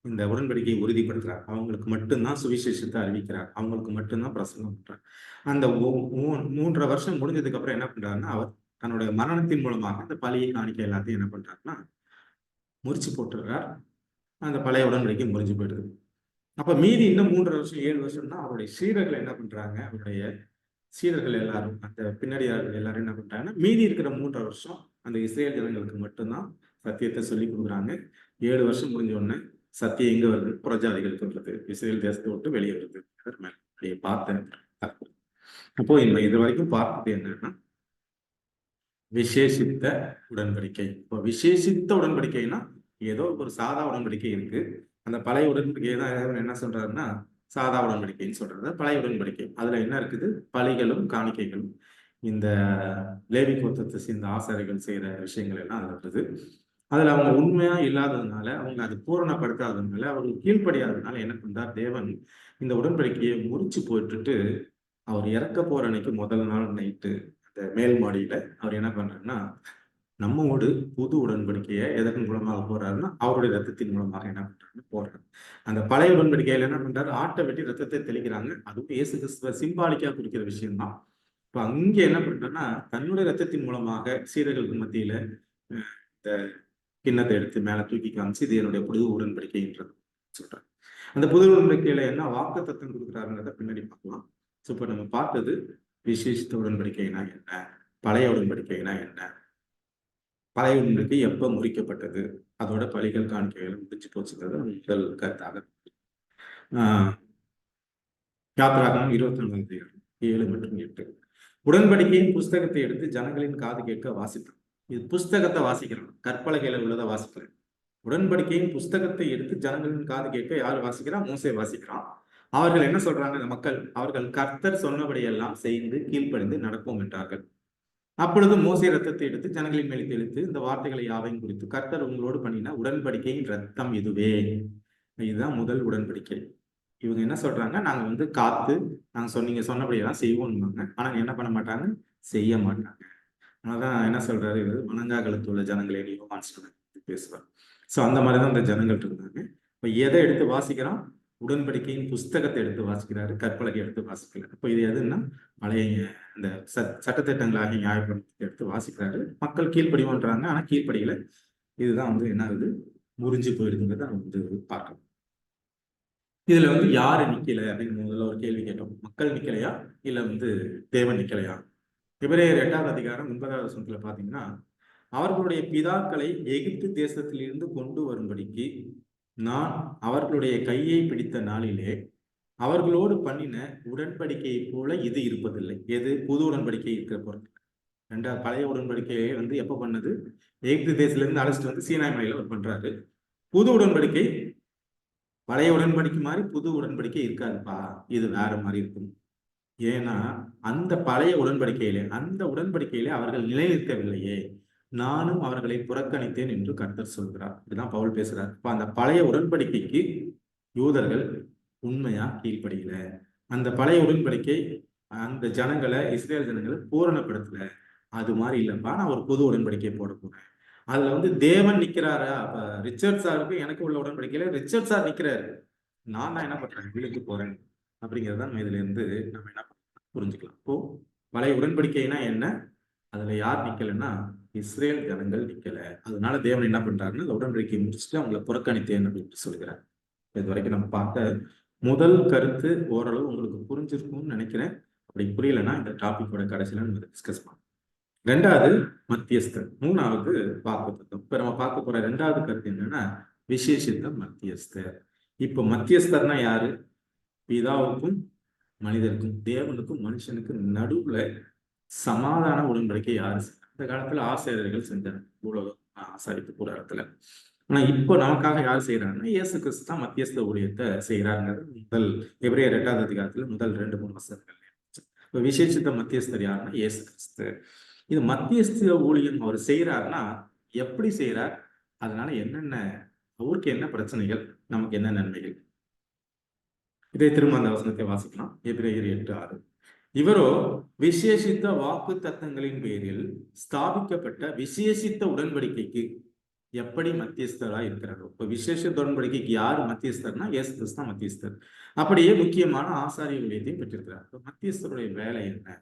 இந்த உடன்படிக்கையை உறுதிப்படுத்துறார். அவங்களுக்கு மட்டும்தான் சுவிசேஷத்தை அறிவிக்கிறார். அவங்களுக்கு மட்டும்தான் பிரசங்கம் பண்றார். அந்த 3 வருஷம் முடிஞ்சதுக்கு அப்புறம் என்ன பண்றாருன்னா அவர் தன்னுடைய மரணத்தின் மூலமாக இந்த பலியை காணிக்கை எல்லாத்தையும் என்ன பண்றாருன்னா முறிச்சு போட்டுறார். அந்த பழைய உடன்படிக்கை முறிஞ்சு போயிடுது. அப்ப மீதி இன்னும் 3 வருஷம் 7 வருஷம் தான் அவருடைய சீடர்கள் என்ன பண்றாங்க? அவருடைய சீடர்கள் எல்லாரும் அந்த பின்னாடியார்கள் எல்லாரும் என்ன பண்றாங்கன்னா மீதி இருக்கிற 3 வருஷம் அந்த இஸ்ரேல் ஜனங்களுக்கு மட்டும்தான் சத்தியத்தை சொல்லி கொடுக்குறாங்க. 7 வருஷம் முடிஞ்ச உடனே சத்தியம் எங்க வருது? புறஜாதிகளுக்கு வருது. இஸ்ரேல் தேசத்தை விட்டு வெளியே வருது. பார்த்தேன். அப்போ இது வரைக்கும் பார்த்தது என்னன்னா விசேஷித்த உடன்படிக்கை. இப்போ விசேஷித்த உடன்படிக்கைனா ஏதோ ஒரு சாதா உடன்படிக்கை இருக்கு. அந்த பழைய உடன்படிக்கை தான் இறைவன் என்ன சொல்றாருன்னா சாதா உடன்படிக்கைன்னு சொல்றது. பழைய உடன்படிக்கை அதுல என்ன இருக்குது? பலிகளும் காணிக்கைகளும் இந்த லேவி கோத்திரத்தை சேர்ந்த ஆசாரிகள் செய்யற விஷயங்கள் எல்லாம் அதுல இருக்குது. அதுல அவங்க உண்மையா இல்லாததுனால, அவங்க அது பூரணப்படுத்தாததுனால, அவர்கள் கீழ்ப்படியாததுனால என்ன பண்றார் தேவன்? இந்த உடன்படிக்கையை முறிச்சு போட்டுட்டு அவர் இறக்க போற அன்னைக்கு முதல் நாள் நைட்டு அந்த மேல் மாடியில அவர் என்ன பண்றாருன்னா நம்மோடு புது உடன்படிக்கையை எதன் மூலமாக போறாருன்னா அவருடைய ரத்தத்தின் மூலமாக என்ன பண்றாருன்னு போடுறாரு. அந்த பழைய உடன்படிக்கையில என்ன பண்றாரு? ஆட்டை வெட்டி ரத்தத்தை தெளிக்கிறாங்க. அதுவும் இயேசு கிறிஸ்துவ சிம்பாலிக்கா குறிக்கிற விஷயம்தான். இப்ப அங்க என்ன பண்றேன்னா தன்னுடைய ரத்தத்தின் மூலமாக சீடர்களுக்கு மத்தியில இந்த கிண்ணத்தை எடுத்து மேல தூக்கி காமிச்சு இது என்னுடைய புது உடன்படிக்கைன்றது சொல்றாரு. அந்த புது உடன்படிக்கையில என்ன வாக்கு தத்துவம் கொடுக்குறாருன்றத பின்னாடி பார்க்கலாம். ஸோ இப்போ நம்ம பார்த்தது விசேஷித்த உடன்படிக்கைனா என்ன, பழைய உடன்படிக்கைனா என்ன, பழைய உடன்படிக்கை எப்ப முறிக்கப்பட்டது, அதோட பலிகள் காணிக்கைகள் முடிச்சு போச்சுங்கிறது முதல் கருத்தாக. யாத்திராகமம் 24:7 மற்றும் 8. உடன்படிக்கையின் புஸ்தகத்தை எடுத்து ஜனங்களின் காது கேட்க வாசிப்பேன். இது புஸ்தகத்தை வாசிக்கிறோம், கற்பலகையில உள்ளதை வாசிக்கிறேன். உடன்படிக்கையின் புஸ்தகத்தை எடுத்து ஜனங்களின் காது கேட்க யார் வாசிக்கிறான்? மோசே வாசிக்கிறான். அவர்கள் என்ன சொல்றாங்க? இந்த மக்கள் அவர்கள் கர்த்தர் சொன்னபடியெல்லாம் செய்து கீழ்ப்படிந்து நடப்போம் என்றார்கள். அப்பொழுது மோசே ரத்தத்தை எடுத்து ஜனங்களின் மேல் தெளித்து இந்த வார்த்தைகளை யாவையும் குறித்து கர்த்தர் உங்களோடு பண்ணின உடன்படிக்கையின் ரத்தம் இதுவே. இதுதான் முதல் உடன்படிக்கை. இவங்க என்ன சொல்றாங்க? நாங்க காத்து நாங்க நீங்க சொன்னபடியெல்லாம் செய்வோம்னு. ஆனா என்ன பண்ண மாட்டாங்க? செய்ய மாட்டாங்க. அதனாலதான் என்ன சொல்றாரு? இது மனங்காகலத்து உள்ள ஜனங்களை பேசுவார். சோ அந்த மாதிரிதான் இந்த ஜனங்கள் இருந்தாங்க. இப்ப எதை எடுத்து வாசிக்கிறான்? உடன்படிக்கையின் புஸ்தகத்தை எடுத்து வாசிக்கிறாரு, கற்பலகை எடுத்து வாசிக்கிறாரு. இப்போ இது எதுன்னா பழைய இந்த சட்டத்திட்டங்களாக நியாயப்படுத்தி எடுத்து வாசிக்கிறாரு. மக்கள் கீழ்ப்படிவோன்றாங்க, ஆனா கீழ்ப்படியில. இதுதான் என்ன ஆகுது? முறிஞ்சு போயிருக்குங்கிறத நம்ம பார்க்கணும். இதுல யாரு நிக்கல அப்படின்னு முதல்ல ஒரு கேள்வி கேட்டோம். மக்கள் நிக்கலையா இல்ல தேவன் நிக்கலையா? எபிரேயர் 8வது அதிகாரம் 9வது வசனத்துல பாத்தீங்கன்னா அவர்களுடைய பிதாக்களை எகிப்து தேசத்திலிருந்து கொண்டு வரும்படிக்கு நான் அவர்களுடைய கையை பிடித்த நாளிலே அவர்களோடு பண்ணின உடன்படிக்கையை போல இது இருப்பதில்லை. எது? புது உடன்படிக்கை இருக்கிற பொருள். பழைய உடன்படிக்கையை எப்ப பண்ணது? எகிப்து தேசத்துல இருந்து அழைச்சிட்டு சீனாய் மலையில அவர் பண்றாரு. புது உடன்படிக்கை பழைய உடன்படிக்கை மாதிரி புது உடன்படிக்கை இருக்காதுப்பா, இது வேற மாதிரி இருக்கும். ஏன்னா அந்த பழைய உடன்படிக்கையிலே அவர்கள் நிலைநிற்கவில்லையே, நானும் அவர்களை புறக்கணித்தேன் என்று கர்த்தர் சொல்கிறார். இதுதான் பவுல் பேசுறார். இப்ப அந்த பழைய உடன்படிக்கைக்கு யூதர்கள் உண்மையா கீழ்ப்படியல. அந்த பழைய உடன்படிக்கை அந்த ஜனங்களை, இஸ்ரேல் ஜனங்களை பூரணப்படுத்தல. அது மாதிரி இல்லப்பா, நான் ஒரு புது உடன்படிக்கை போட போறேன். அதுல தேவன் நிக்கிறாரா? அப்ப ரிச்சர்ட் சாருக்கு எனக்கு உள்ள உடன்படிக்கையில ரிச்சர்ட் சார் நிக்கிறாரு, நான் என்ன பண்றேன்? விழுந்து போறேன் அப்படிங்கிறதான் இதுல இருந்து நம்ம என்ன புரிஞ்சுக்கலாம். இப்போ பழைய உடன்படிக்கைனா என்ன? அதுல யார் நிக்கலன்னா இஸ்ரேல் ஜனங்கள் நிக்கல. அதனால தேவன் என்ன பண்றாருன்னா அந்த உடன்படிக்கை முடிச்சுட்டு அவங்களை புறக்கணித்தேன் அப்படின்னு சொல்லுகிறார். இது வரைக்கும் நம்ம பார்த்த முதல் கருத்து ஓரளவு உங்களுக்கு புரிஞ்சிருக்கும்னு நினைக்கிறேன். அப்படி புரியலன்னா இந்த டாபிக்கோட கடைசியில நம்ம டிஸ்கஸ் பண்ணலாம். 2வது மத்தியஸ்தர், 3வது வாக்குத்தத்தம். இப்ப நம்ம பார்க்க போற 2வது கருத்து என்னன்னா விசேஷித்த மத்தியஸ்தர். இப்ப மத்தியஸ்தர்னா யாரு? பிதாவுக்கும் மனிதருக்கும், தேவனுக்கும் மனுஷனுக்கும் நடுவுல சமாதான உடன்படிக்கை யாரு? அந்த காலத்துல ஆசிரியர்கள் செஞ்சாங்க, ஆசாரிப்பு கூடாரத்துல. ஆனா இப்போ நமக்காக யார் செய்யறாங்கன்னா இயேசு கிறிஸ்து தான் மத்தியஸ்த ஊழியத்தை செய்யறாங்கிறது முதல் எபிரேயர் 8வது அதிகாரத்துல முதல் 2-3 வசனங்கள். இப்ப விசேஷித்த மத்தியஸ்தர் யாருன்னா இயேசு கிறிஸ்து. இது மத்தியஸ்த ஊழியம் அவர் செய்யறாருன்னா எப்படி செய்யறார்? அதனால என்னென்ன, அவருக்கு என்ன பிரச்சனைகள், நமக்கு என்ன நன்மைகள்? இதை திரும்ப அந்த வசனத்தை வாசிக்கலாம். எபிரேயர் 8:6. இவரோ விசேஷித்த வாக்கு தத்தங்களின் பேரில் ஸ்தாபிக்கப்பட்ட விசேஷித்த உடன்படிக்கைக்கு எப்படி மத்தியஸ்தரா இருக்கிறாரோ. இப்ப விசேஷித்த உடன்படிக்கைக்கு யாரு மத்தியஸ்தர்னா இயேசு கிறிஸ்து தான் மத்தியஸ்தர். அப்படியே முக்கியமான ஆசாரிய ஊழியத்தையும் பெற்றிருக்கிறார். மத்தியஸ்தருடைய வேலை என்ன?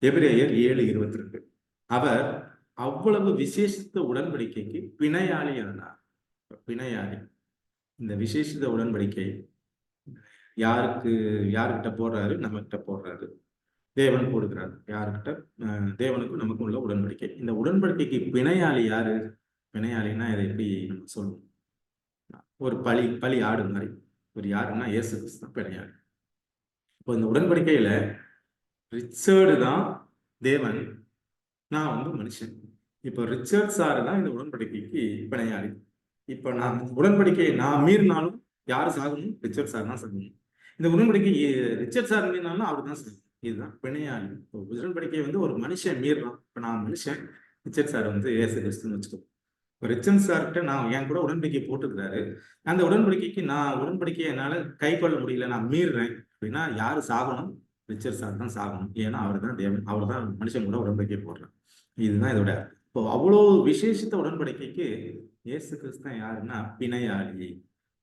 எபிரேயர் 7:22. அவர் அவ்வளவு விசேஷித்த உடன்படிக்கைக்கு பிணையாளியானார். பிணையாளி. இந்த விசேஷித்த உடன்படிக்கை யாருக்கிட்ட போடுறாரு? நம்ம கிட்ட போடுறாரு. தேவன் போடுகிறார். யாருக்கிட்ட? தேவனுக்கும் நமக்கும் உள்ள உடன்படிக்கை. இந்த உடன்படிக்கைக்கு பிணையாளி யாரு? பிணையாளின்னா இதை எப்படி நம்ம சொல்லுவோம்? ஒரு பலி ஆடு மாதிரி ஒரு யாருன்னா இயேசு கிறிஸ்து தான் பிணையாளி. இப்போ இந்த உடன்படிக்கையில ரிச்சர்டு தான் தேவன், நான் வந்து மனுஷன். இப்போ ரிச்சர்ட் சார் தான் இந்த உடன்படிக்கைக்கு பிணையாளி. இப்போ நான் உடன்படிக்கையை நான் மீறினாலும் யாரு சாகணும்? ரிச்சர்ட் சார் தான் சாகணும். இந்த உடன்படிக்கை ரிச்சர்ட் சார் மீறினாலும் அவர் தான் சாகணும். இதுதான் பிணையாளி. இப்போ உடன்படிக்கை வந்து ஒரு மனுஷன் மீறுறான். இப்போ நான் மனுஷன், ரிச்சர்ட் சார் வந்து இயேசு கிறிஸ்துன்னு வச்சுக்கோ. இப்போ ரிச்சர்ட் சார்கிட்ட நான் என் கூட உடன்படிக்கை போட்டுக்கிறாரு. அந்த உடன்படிக்கைக்கு நான் உடன்படிக்கையை என்னால கை கொள்ள முடியல, நான் மீறுறேன் அப்படின்னா யாரு சாகணும்? ரிச்சர்ட் சார் தான் சாகணும். ஏன்னா அவர் தான் தேவன், அவர் தான் மனுஷன் கூட உடன்படிக்கை போடுறார். இதுதான் இதோட அர்த்தம். இப்போ அவ்வளோ விசேஷித்த உடன்படிக்கைக்கு இயேசு கிறிஸ்து யாருன்னா பிணையாளி.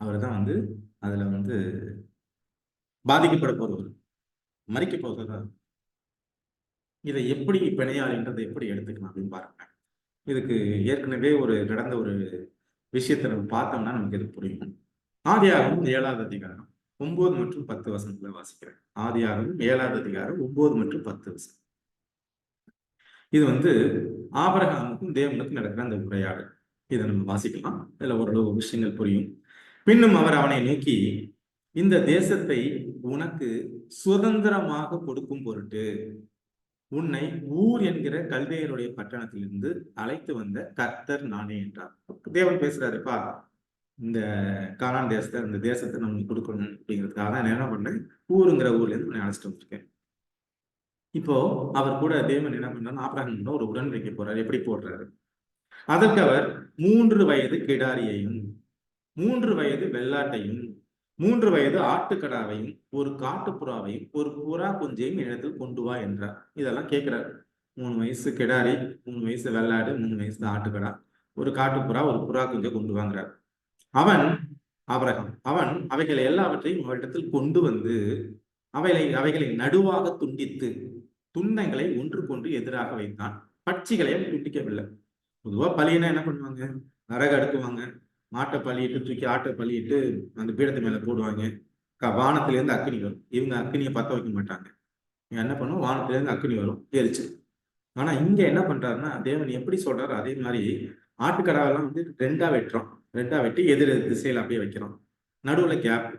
அவர் தான் வந்து அதுல வந்து பாதிக்கப்பட போறவர், மறிக்க போகிறவர். இதை எப்படி பிணையாளின்றதை எப்படி எடுத்துக்கலாம் அப்படின்னு பாருங்க. இதுக்கு ஏற்கனவே நடந்த ஒரு விஷயத்தை நம்ம பார்த்தோம்னா நமக்கு இது புரியும். ஆதியாகமம் 7வது அதிகாரம் 9 மற்றும் 10 வசனங்களை வாசிக்கிறேன். ஆதியாகமம் 7வது அதிகாரம் 9 மற்றும் 10 வசனம். இது வந்து ஆபிரகாமுக்கும் தேவனுக்கும் நடக்கிற அந்த உரையாடல். இதை நம்ம வாசிக்கலாம். இதுல ஓரளவு விஷயங்கள் புரியும். பின்னும் அவர் அவனை நோக்கி, இந்த தேசத்தை உனக்கு சுதந்திரமாக கொடுக்கும் பொருட்டு உன்னை ஊர் என்கிற கல்தேயருடைய பட்டணத்திலிருந்து அழைத்து வந்த கர்த்தர் நானே என்றார். தேவன் பேசுறாருப்பா, இந்த கானான் தேசத்தை, இந்த தேசத்தை நம்ம கொடுக்கணும் அப்படிங்கிறதுக்காக தான் என்ன பண்ணேன், ஊருங்கிற ஊர்ல இருந்து உன்னை அழைச்சிட்டு வந்திருக்கேன். இப்போ அவர் கூட தேவன் என்ன பண்றாரு, ஆபிரகாம் ஒரு உடன்படிக்கை போறாரு. எப்படி போடுறாரு? அதற்கு அவர் 3 வயது கிடாரியையும் 3 வயது வெள்ளாட்டையும் 3 வயது ஆட்டுக்கடாவையும் ஒரு காட்டுப்புறாவையும் ஒரு புறா குஞ்சையும் இடத்தில் கொண்டு வா என்றார். இதெல்லாம் கேட்கிறார். 3 வயசு கிடாரி, 3 வயசு வெள்ளாடு, 3 வயசு ஆட்டுக்கடா, ஒரு காட்டுப்புறா, ஒரு புறா குஞ்சை கொண்டு வாங்குறார். அவன் அவைகளை எல்லாவற்றையும் அவரிடத்தில் கொண்டு வந்து அவைகளை நடுவாக துண்டித்து துண்டங்களை ஒன்றுக்கொன்று எதிராக வைத்தான். பட்சிகளை துண்டிக்கவில்லை. பொதுவா பலினா என்ன பண்ணுவாங்க? நரக அடுக்குவாங்க, மாட்டை பலியிட்டு தூக்கி ஆட்டை பலியிட்டு அந்த பீடத்து மேல போடுவாங்க. வானத்துல இருந்து அக்கினி வரும். இவங்க அக்கினியை பத்த வைக்க மாட்டாங்க. என்ன பண்ணுவோம், வானத்துல இருந்து அக்கினி வரும், எரிச்சு. ஆனா இங்க என்ன பண்றாருன்னா, தேவன் எப்படி சொல்றாரு அதே மாதிரி ஆட்டுக்கடாவெல்லாம் வந்து 2ஆ வெட்டுறோம். 2ஆ வெட்டி எதிர் திசையில அப்படியே வைக்கிறோம். நடுவுல கேப்.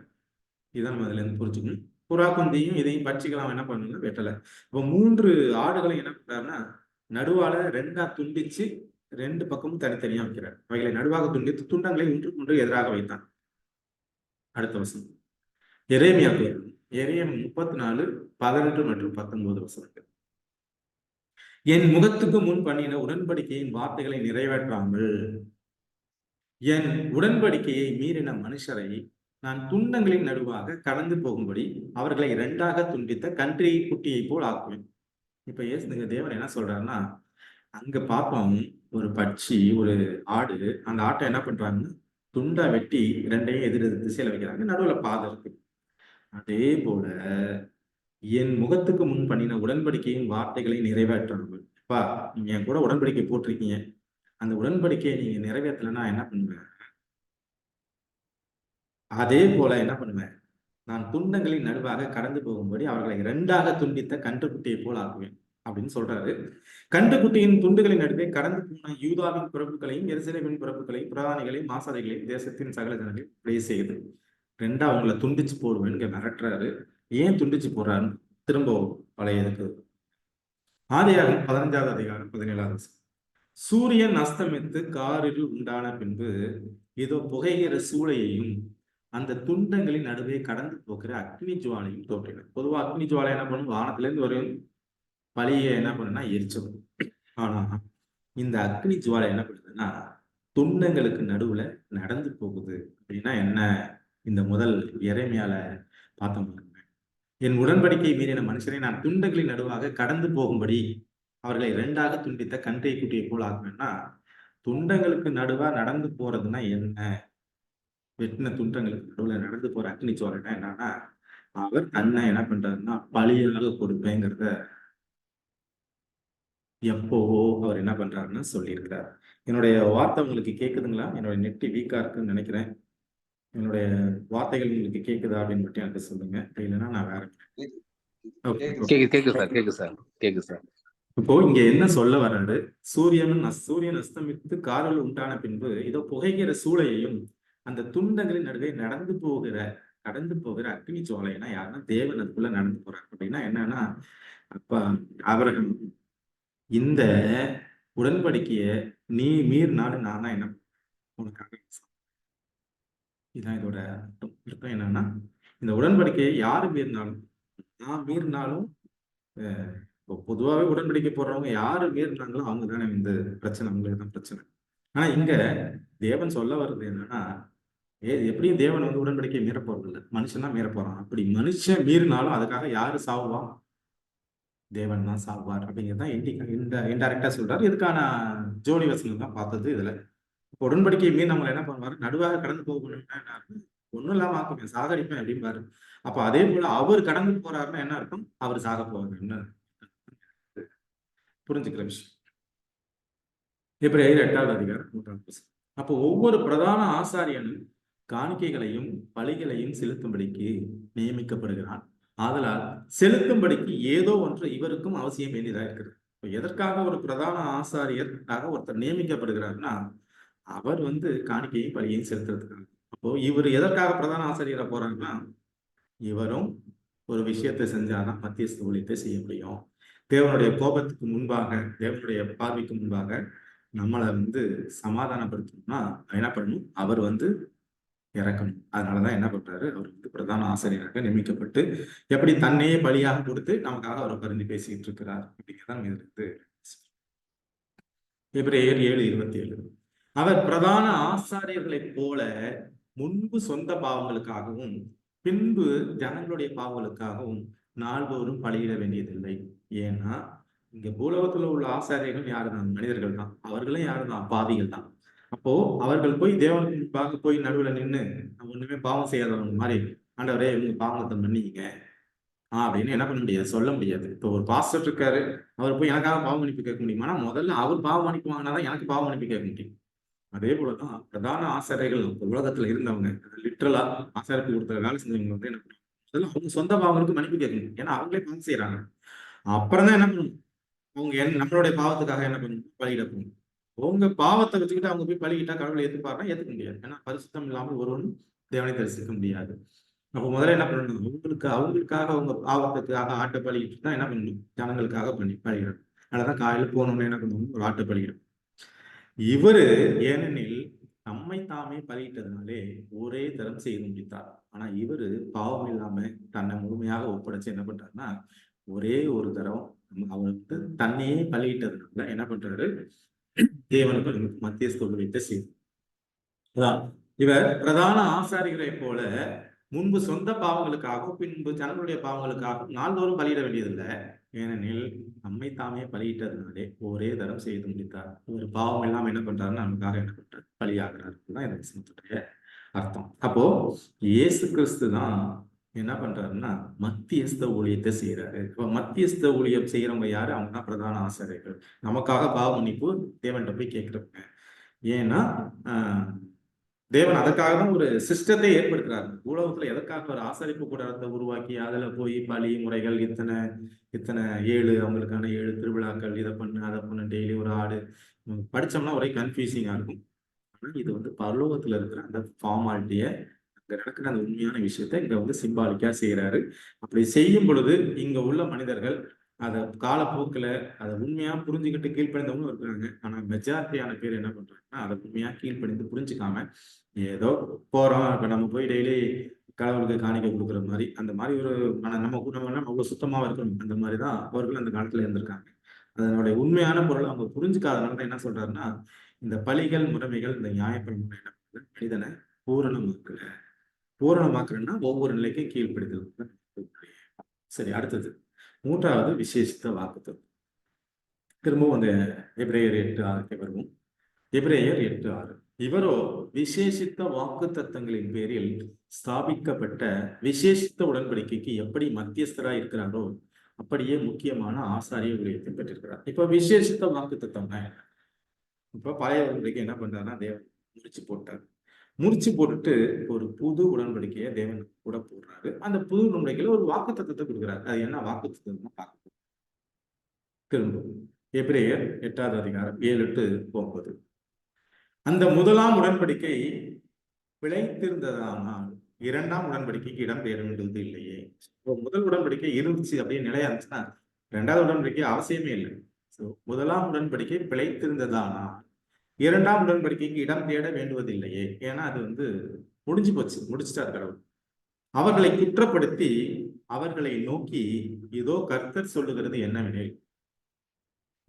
இதான் நம்ம அதுல இருந்து புரிஞ்சுக்கணும். புறா குந்தியும் இதையும் பட்சிக்கலாம் என்ன பண்ணணும்னா வெட்டலை. இப்போ 3 ஆடுகளை என்ன பண்றாருன்னா நடுவால 2ஆ துண்டிச்சு 2 பக்கமும் தனித்தனியா வைக்கிறார். அவைகளை நடுவாக துண்டித்து துண்டங்களை ஒன்றுக்கொன்று எதிராக வைத்தான். அடுத்த வசனம் எரேமியா 34 11 மற்றும் 19 வசனங்கள். என் முகத்துக்கு முன் பண்ணின உடன்படிக்கையின் வார்த்தைகளை நிறைவேற்றாமல் என் உடன்படிக்கையை மீறின மனுஷரை நான் துண்டங்களின் நடுவாக கடந்து போகும்படி அவர்களை 2ஆக துண்டித்த கன்றி குட்டியை போல் ஆக்குவேன். இப்ப ஏசுங்க தேவன் என்ன சொல்றாருன்னா, அங்க பார்ப்போம் ஒரு பட்சி, ஒரு ஆடு. அந்த ஆட்டை என்ன பண்றாங்கன்னா துண்டா வெட்டி 2ஐயும் எதிர் திசையில வைக்கிறாங்க. நடுவுல பாதை இருக்கு. அதே போல என் முகத்துக்கு முன் பண்ணின உடன்படிக்கையின் வார்த்தைகளை நிறைவேற்றணும். அப்பா, நீங்க என் கூட உடன்படிக்கை போட்டிருக்கீங்க, அந்த உடன்படிக்கையை நீங்க நிறைவேற்றலைன்னா என்ன பண்ணுவேன்? அதே போல என்ன பண்ணுவேன், நான் துண்டங்களின் நடுவாக கடந்து போகும்படி அவர்களை 2ஆக துண்டித்த கன்றுக்குட்டியை போல் ஆக்குவேன் அப்படின்னு சொல்றாரு. கன்றுக்குட்டியின் துண்டுகளின் நடுவே கடந்து போன யூதாவின் பிறப்புகளையும் எருசலேமின் பிறப்புகளையும் பிரதானிகளையும் மாசாதைகளையும் தேசத்தின் சகல ஜனங்களையும் அப்படியே செய்யுது. 2ஆ அவங்களை துண்டிச்சு போடுவேன்னு மிரட்டுறாரு. ஏன் துண்டிச்சு போறாருன்னு திரும்ப பழைய இருக்கு. ஆதியாகமம் 15வது அதிகாரம் 17வது வசனம். சூரியன் அஸ்தமித்து காரில் உண்டான பின்பு ஏதோ புகைகிற சூளையையும் அந்த துண்டங்களின் நடுவே கடந்து போகிற அக்னி ஜுவாலையும் தோன்றின. பொதுவா அக்னி ஜுவாலை என்ன பண்ணும், வானத்துல இருந்து ஒரு பழிய என்ன பண்ணுன்னா எரிச்சிடும். ஆனா இந்த அக்னி ஜுவாலை என்ன பண்ணுதுன்னா துண்டங்களுக்கு நடுவுல நடந்து போகுது. அப்படின்னா என்ன, இந்த முதல் எரேமியால பார்த்தோம். என் உடன்படிக்கை மீறின மனுஷரை நான் துண்டங்களின் நடுவாக கடந்து போகும்படி அவர்களை 2ஆக துண்டித்த கன்றை குட்டியை போல் ஆக்குவேன்னா, துண்டங்களுக்கு நடுவா நடந்து போறதுன்னா என்ன? வெட்டின துண்டங்களுக்கு நடுவுல நடந்து போற அக்னி சோழனா என்னன்னா, அவர் தன்னை என்ன பண்றாருன்னா பலியாக கொடுப்பேங்கிறத எப்போவோ அவர் என்ன பண்றாருன்னு சொல்லியிருக்கிறார். என்னுடைய வார்த்தை உங்களுக்கு கேக்குதுங்களா? என்னுடைய நெட் வீக்கா இருக்குன்னு நினைக்கிறேன். என்னுடைய வார்த்தைகள் உங்களுக்கு கேக்குதா அப்படின்னு மட்டும் எனக்கு சொல்லுங்க. இல்லைன்னா நான் வேற. கேக்குது சார். இப்போ இங்க என்ன சொல்ல வர்றாரு, சூரியன் அஸ்தமித்து காரில் உண்டான பின்பு இதோ புகைகிற சூளையையும் அந்த துண்டங்களின் நடுவே நடந்து போகிற கடந்து போகிற அக்னி ஜுவாலைன்னா யாருன்னா தேவன் அதுக்குள்ள நடந்து போறாரு. அப்படின்னா என்னன்னா, அப்ப ஆபிரகாம், இந்த உடன்படிக்கைய நீ மீறினாலும் நான் தான் என்ன உனக்காக இதான் இதோட அர்த்தம் என்னன்னா, இந்த உடன்படிக்கையை யாரு மீறினாலும், நான் மீறினாலும், இப்போ பொதுவாகவே உடன்படிக்கை போடுறவங்க யாரு மீறினாங்களோ அவங்க தானே இந்த பிரச்சனை, அவங்களுக்கு தான் பிரச்சனை. ஆனா இங்க தேவன் சொல்ல வர்றது என்னன்னா, எப்படியும் தேவன் வந்து உடன்படிக்கையை மீற போறது இல்லை, மனுஷன் தான் மீற போறான். அப்படி மனுஷன் மீறினாலும் அதுக்காக யாரு சாவுவான்? தேவன் தான் சாவார் அப்படிங்கிறதான் இன்டைரக்டா சொல்றாரு. இதுக்கான ஜோடி வசனம் தான் பார்த்தது இதுல. உடன்படிக்கை மீறி நம்மளை என்ன பண்ணுவாரு? நடுவாக கடந்து போகணும்னா என்ன அர்த்தம்? ஒண்ணும் இல்லாம ஆக்குவேன், சாகடிப்பேன் அப்படிம்பாரு. அப்ப அதே போல அவர் கடந்து போறாருன்னா என்ன அர்த்தம்? அவர் சாக போவாரு. என்ன புரிஞ்சுக்கிற விஷயம். எபிரேயர் 8வது அதிகாரம் 3வது வசனம். அப்போ ஒவ்வொரு பிரதான ஆசாரியனும் காணிக்கைகளையும் பலிகளையும் செலுத்தும்படிக்கு நியமிக்கப்படுகிறான். ஆதலால் செலுத்தும்படிக்கு ஏதோ ஒன்று இவருக்கும் அவசியம் வேண்டியதா இருக்கிறது. இப்போ எதற்காக ஒரு பிரதான ஆசாரியருக்காக ஒருத்தர் நியமிக்கப்படுகிறார்னா, அவர் வந்து காணிக்கையும் பலியையும் செலுத்துறதுக்காக. அப்போ இவர் எதற்காக பிரதான ஆசிரியரா போறாருன்னா, இவரும் ஒரு விஷயத்தை செஞ்சாதான் மத்தியஸ்த ஊழியத்தை செய்ய முடியும். தேவனுடைய கோபத்துக்கு முன்பாக, தேவனுடைய பார்வைக்கு முன்பாக நம்மளை வந்து சமாதானப்படுத்தணும்னா என்ன பண்ணணும்? அவர் வந்து இறக்கணும். அதனாலதான் என்ன பண்றாரு? அவர் வந்து பிரதான ஆசிரியராக நியமிக்கப்பட்டு எப்படி தன்னையே பலியாக கொடுத்து நமக்காக அவரை பரிந்து பேசிக்கிட்டு இருக்கிறார் அப்படிங்கிறதான் இருந்து எபிரேயர் 7:27. அவர் பிரதான ஆசாரியர்களைப் போல முன்பு சொந்த பாவங்களுக்காகவும் பின்பு ஜனங்களுடைய பாவங்களுக்காகவும் நாள்தோறும் பலியிட வேண்டியதில்லை. ஏன்னா இங்க பூலோகத்துல உள்ள ஆசாரியர்கள் யாருதான்? மனிதர்கள் தான். அவர்களும் யாருதான்? பாவிகள் தான். அப்போ அவர்கள் போய் தேவனுக்கு முன்பாக போய் நடுவுல நின்று ஒண்ணுமே பாவம் செய்யாதவங்க மாதிரி, ஆண்டவரே இவங்க பாவத்தை மன்னிங்க அப்படின்னு என்ன பண்ண முடியாது? சொல்ல முடியாது. இப்போ ஒரு பாஸ்டர் இருக்காரு, அவர் போய் எனக்காக பாவ மன்னிப்பு கேட்க முடியுமா? ஆனா முதல்ல அவர் பாவ மன்னிப்பு வாங்கினாதான் எனக்கு பாவ மன்னிப்பு கேட்க முடியும். அதே போலதான் பிரதான ஆசாரியர்கள் உலகத்துல இருந்தவங்க, லிட்டரலா ஆசாரிப்பு கொடுத்த வேலை செஞ்சவங்க வந்து என்ன பண்ணுவாங்க? முதல்ல அவங்க சொந்த பாவங்களுக்கு மன்னிப்பு கேட்கணும். ஏன்னா அவங்களே பாவம் செய்யறாங்க. அப்புறம் தான் என்ன பண்ணணும்? அவங்க நம்மளுடைய பாவத்துக்காக என்ன பண்ணணும்? பலியிட போகணும். உங்க பாவத்தை வச்சுக்கிட்டு அவங்க போய் பலியிட்டா கடவுளை ஏத்துப்பாருன்னா ஏத்துக்க முடியாது. ஏன்னா பரிசுத்தம் இல்லாமல் ஒருவன் தேவனை தரிசிக்க முடியாது. அப்ப முதல்ல என்ன பண்ணணும்? அவங்களுக்காக அவங்க பாவத்துக்காக ஆட்டை பலிக்கிட்டு தான் என்ன பண்ணணும்? ஜனங்களுக்காக பலியிடணும். அதனாலதான் காலையில போனோம்னு என்ன பண்ணணும்? ஒரு ஆட்டை பலியிடும். இவரு ஏனெனில் நம்மை தாமே பலியிட்டதுனாலே ஒரே தரம் செய்து முடித்தார். ஆனா இவரு பாவம் இல்லாம தன்னை முழுமையாக ஒப்படைச்சு என்ன பண்றாருன்னா, ஒரே ஒரு தரம் அவருக்கு தன்னையே பலியிட்டதுனால என்ன பண்றாரு? தேவனுக்கு மத்தியஸ்த ஊழியத்தை செய்தார். இவர் பிரதான ஆசாரிகளை போல முன்பு சொந்த பாவங்களுக்காகவும் பின்பு ஜனங்களுடைய பாவங்களுக்காகவும் நாள்தோறும் பலியிட வேண்டியதில்லை. ஏனெனில் நம்மை தாமே பலியிட்டதுனாலே ஒரே தரம் செய்து முடித்தார். ஒரு பாவம் எல்லாம் என்ன பண்றாருன்னு நமக்காக என்ன பண்றாரு? பலியாகிறார். தான் இந்த வசனத்துடைய அர்த்தம். அப்போ இயேசு கிறிஸ்து தான் என்ன பண்றாருன்னா மத்தியஸ்த ஊழியத்தை செய்யறாரு. இப்போ மத்தியஸ்த ஊழியம் செய்யறவங்க யாரு? அவங்க தான் பிரதான ஆசிரியர்கள். நமக்காக பாவ மன்னிப்பு தேவன்கிட்ட போய் கேட்கிறவங்க. ஏன்னா தேவன் அதற்காக தான் ஒரு சிஸ்டத்தை ஏற்படுத்துறாரு. உலகத்துல எதற்காக ஒரு ஆசரிப்பு கூடாரத்தை உருவாக்கி அதுல போய் பலி முறைகள் இத்தனை 7 அவங்களுக்கான 7 திருவிழாக்கள், இதை பண்ணு அதை பண்ணு, டெய்லி ஒரு ஆடு படிச்சோம்னா ஒரே கன்ஃபியூசிங்கா இருக்கும். ஆனா இது வந்து பரலோகத்துல இருக்கிற அந்த ஃபார்மாலிட்டிய, அங்க நடக்கிற அந்த உண்மையான விஷயத்த இங்க வந்து சிம்பாலிக்கா செய்யறாரு. அப்படி செய்யும் பொழுது இங்க உள்ள மனிதர்கள் அதை காலப்போக்கில் அதை உண்மையா புரிஞ்சுக்கிட்டு கீழ்ப்படிந்தவங்களும் இருக்கிறாங்க. ஆனா மெஜாரிட்டியான பேர் என்ன பண்றாங்கன்னா அதை உண்மையா கீழ்ப்படிந்து புரிஞ்சுக்காம ஏதோ போறோம். இப்ப நம்ம போய் டெய்லி கடவுளுக்கு காணிக்கை கொடுக்குற மாதிரி அந்த மாதிரி ஒரு நம்ம குடும்பம்லாம் அவ்வளவு சுத்தமாக இருக்கணும். அந்த மாதிரி தான் அவர்கள் அந்த காலத்துல இருந்திருக்காங்க. அதனுடைய உண்மையான பொருள் அவங்க புரிஞ்சுக்காதனால தான் என்ன சொல்றாருன்னா, இந்த பலிகள் முறைமைகள் இந்த நியாயப்பிரமாணம் என்ன பண்ணுது? மனிதனை பூரணமாக்குறேன்னா ஒவ்வொரு நிலைக்கும் கீழ்ப்படுதல். சரி, அடுத்தது 3வது விசேஷித்த வாக்குத்தத்தம். திரும்பவும் அந்த எபிரேயர் 8:6 வருவோம். எபிரேயர் 8:6. இவரோ விசேஷித்த வாக்கு தத்தங்களின் பேரில் ஸ்தாபிக்கப்பட்ட விசேஷித்த உடன்படிக்கைக்கு எப்படி மத்தியஸ்தராய் இருக்கிறாரோ அப்படியே முக்கியமான ஆசாரிய ஊழியத்தை பெற்றிருக்கிறார். இப்ப விசேஷித்த வாக்கு தத்தம்னா இப்ப பழைய உடன்படிக்கை என்ன பண்றாருன்னா தேவன் முடிச்சு போட்டுட்டு ஒரு புது உடன்படிக்கையை தேவன் கூட போடுறாரு. அந்த புது உடன்படிக்கையில ஒரு வாக்கு தத்தத்தை கொடுக்குறாரு. அது என்ன வாக்கு தத்தம் பார்க்க திரும்ப எபிரேயர் 8வது அதிகாரம் 7-9. அந்த முதலாம் உடன்படிக்கை பிழைத்திருந்ததானால் இரண்டாம் உடன்படிக்கைக்கு இடம் பெற வேண்டியது இல்லையே. இப்போ முதல் உடன்படிக்கை இருந்துச்சு அப்படியே நிலையா இருந்துச்சுன்னா இரண்டாவது உடன்படிக்கை அவசியமே இல்லை. முதலாம் உடன்படிக்கை பிழைத்திருந்ததானா இரண்டாம் உடன்படிக்கைக்கு இடம் தேட வேண்டுவதில்லையே. ஏன்னா அது முடிஞ்சு போச்சு, முடிச்சுட்டார் கடவுள். அவர்களை குற்றப்படுத்தி அவர்களை நோக்கி இதோ கர்த்தர் சொல்லுகிறது என்னவெனில்,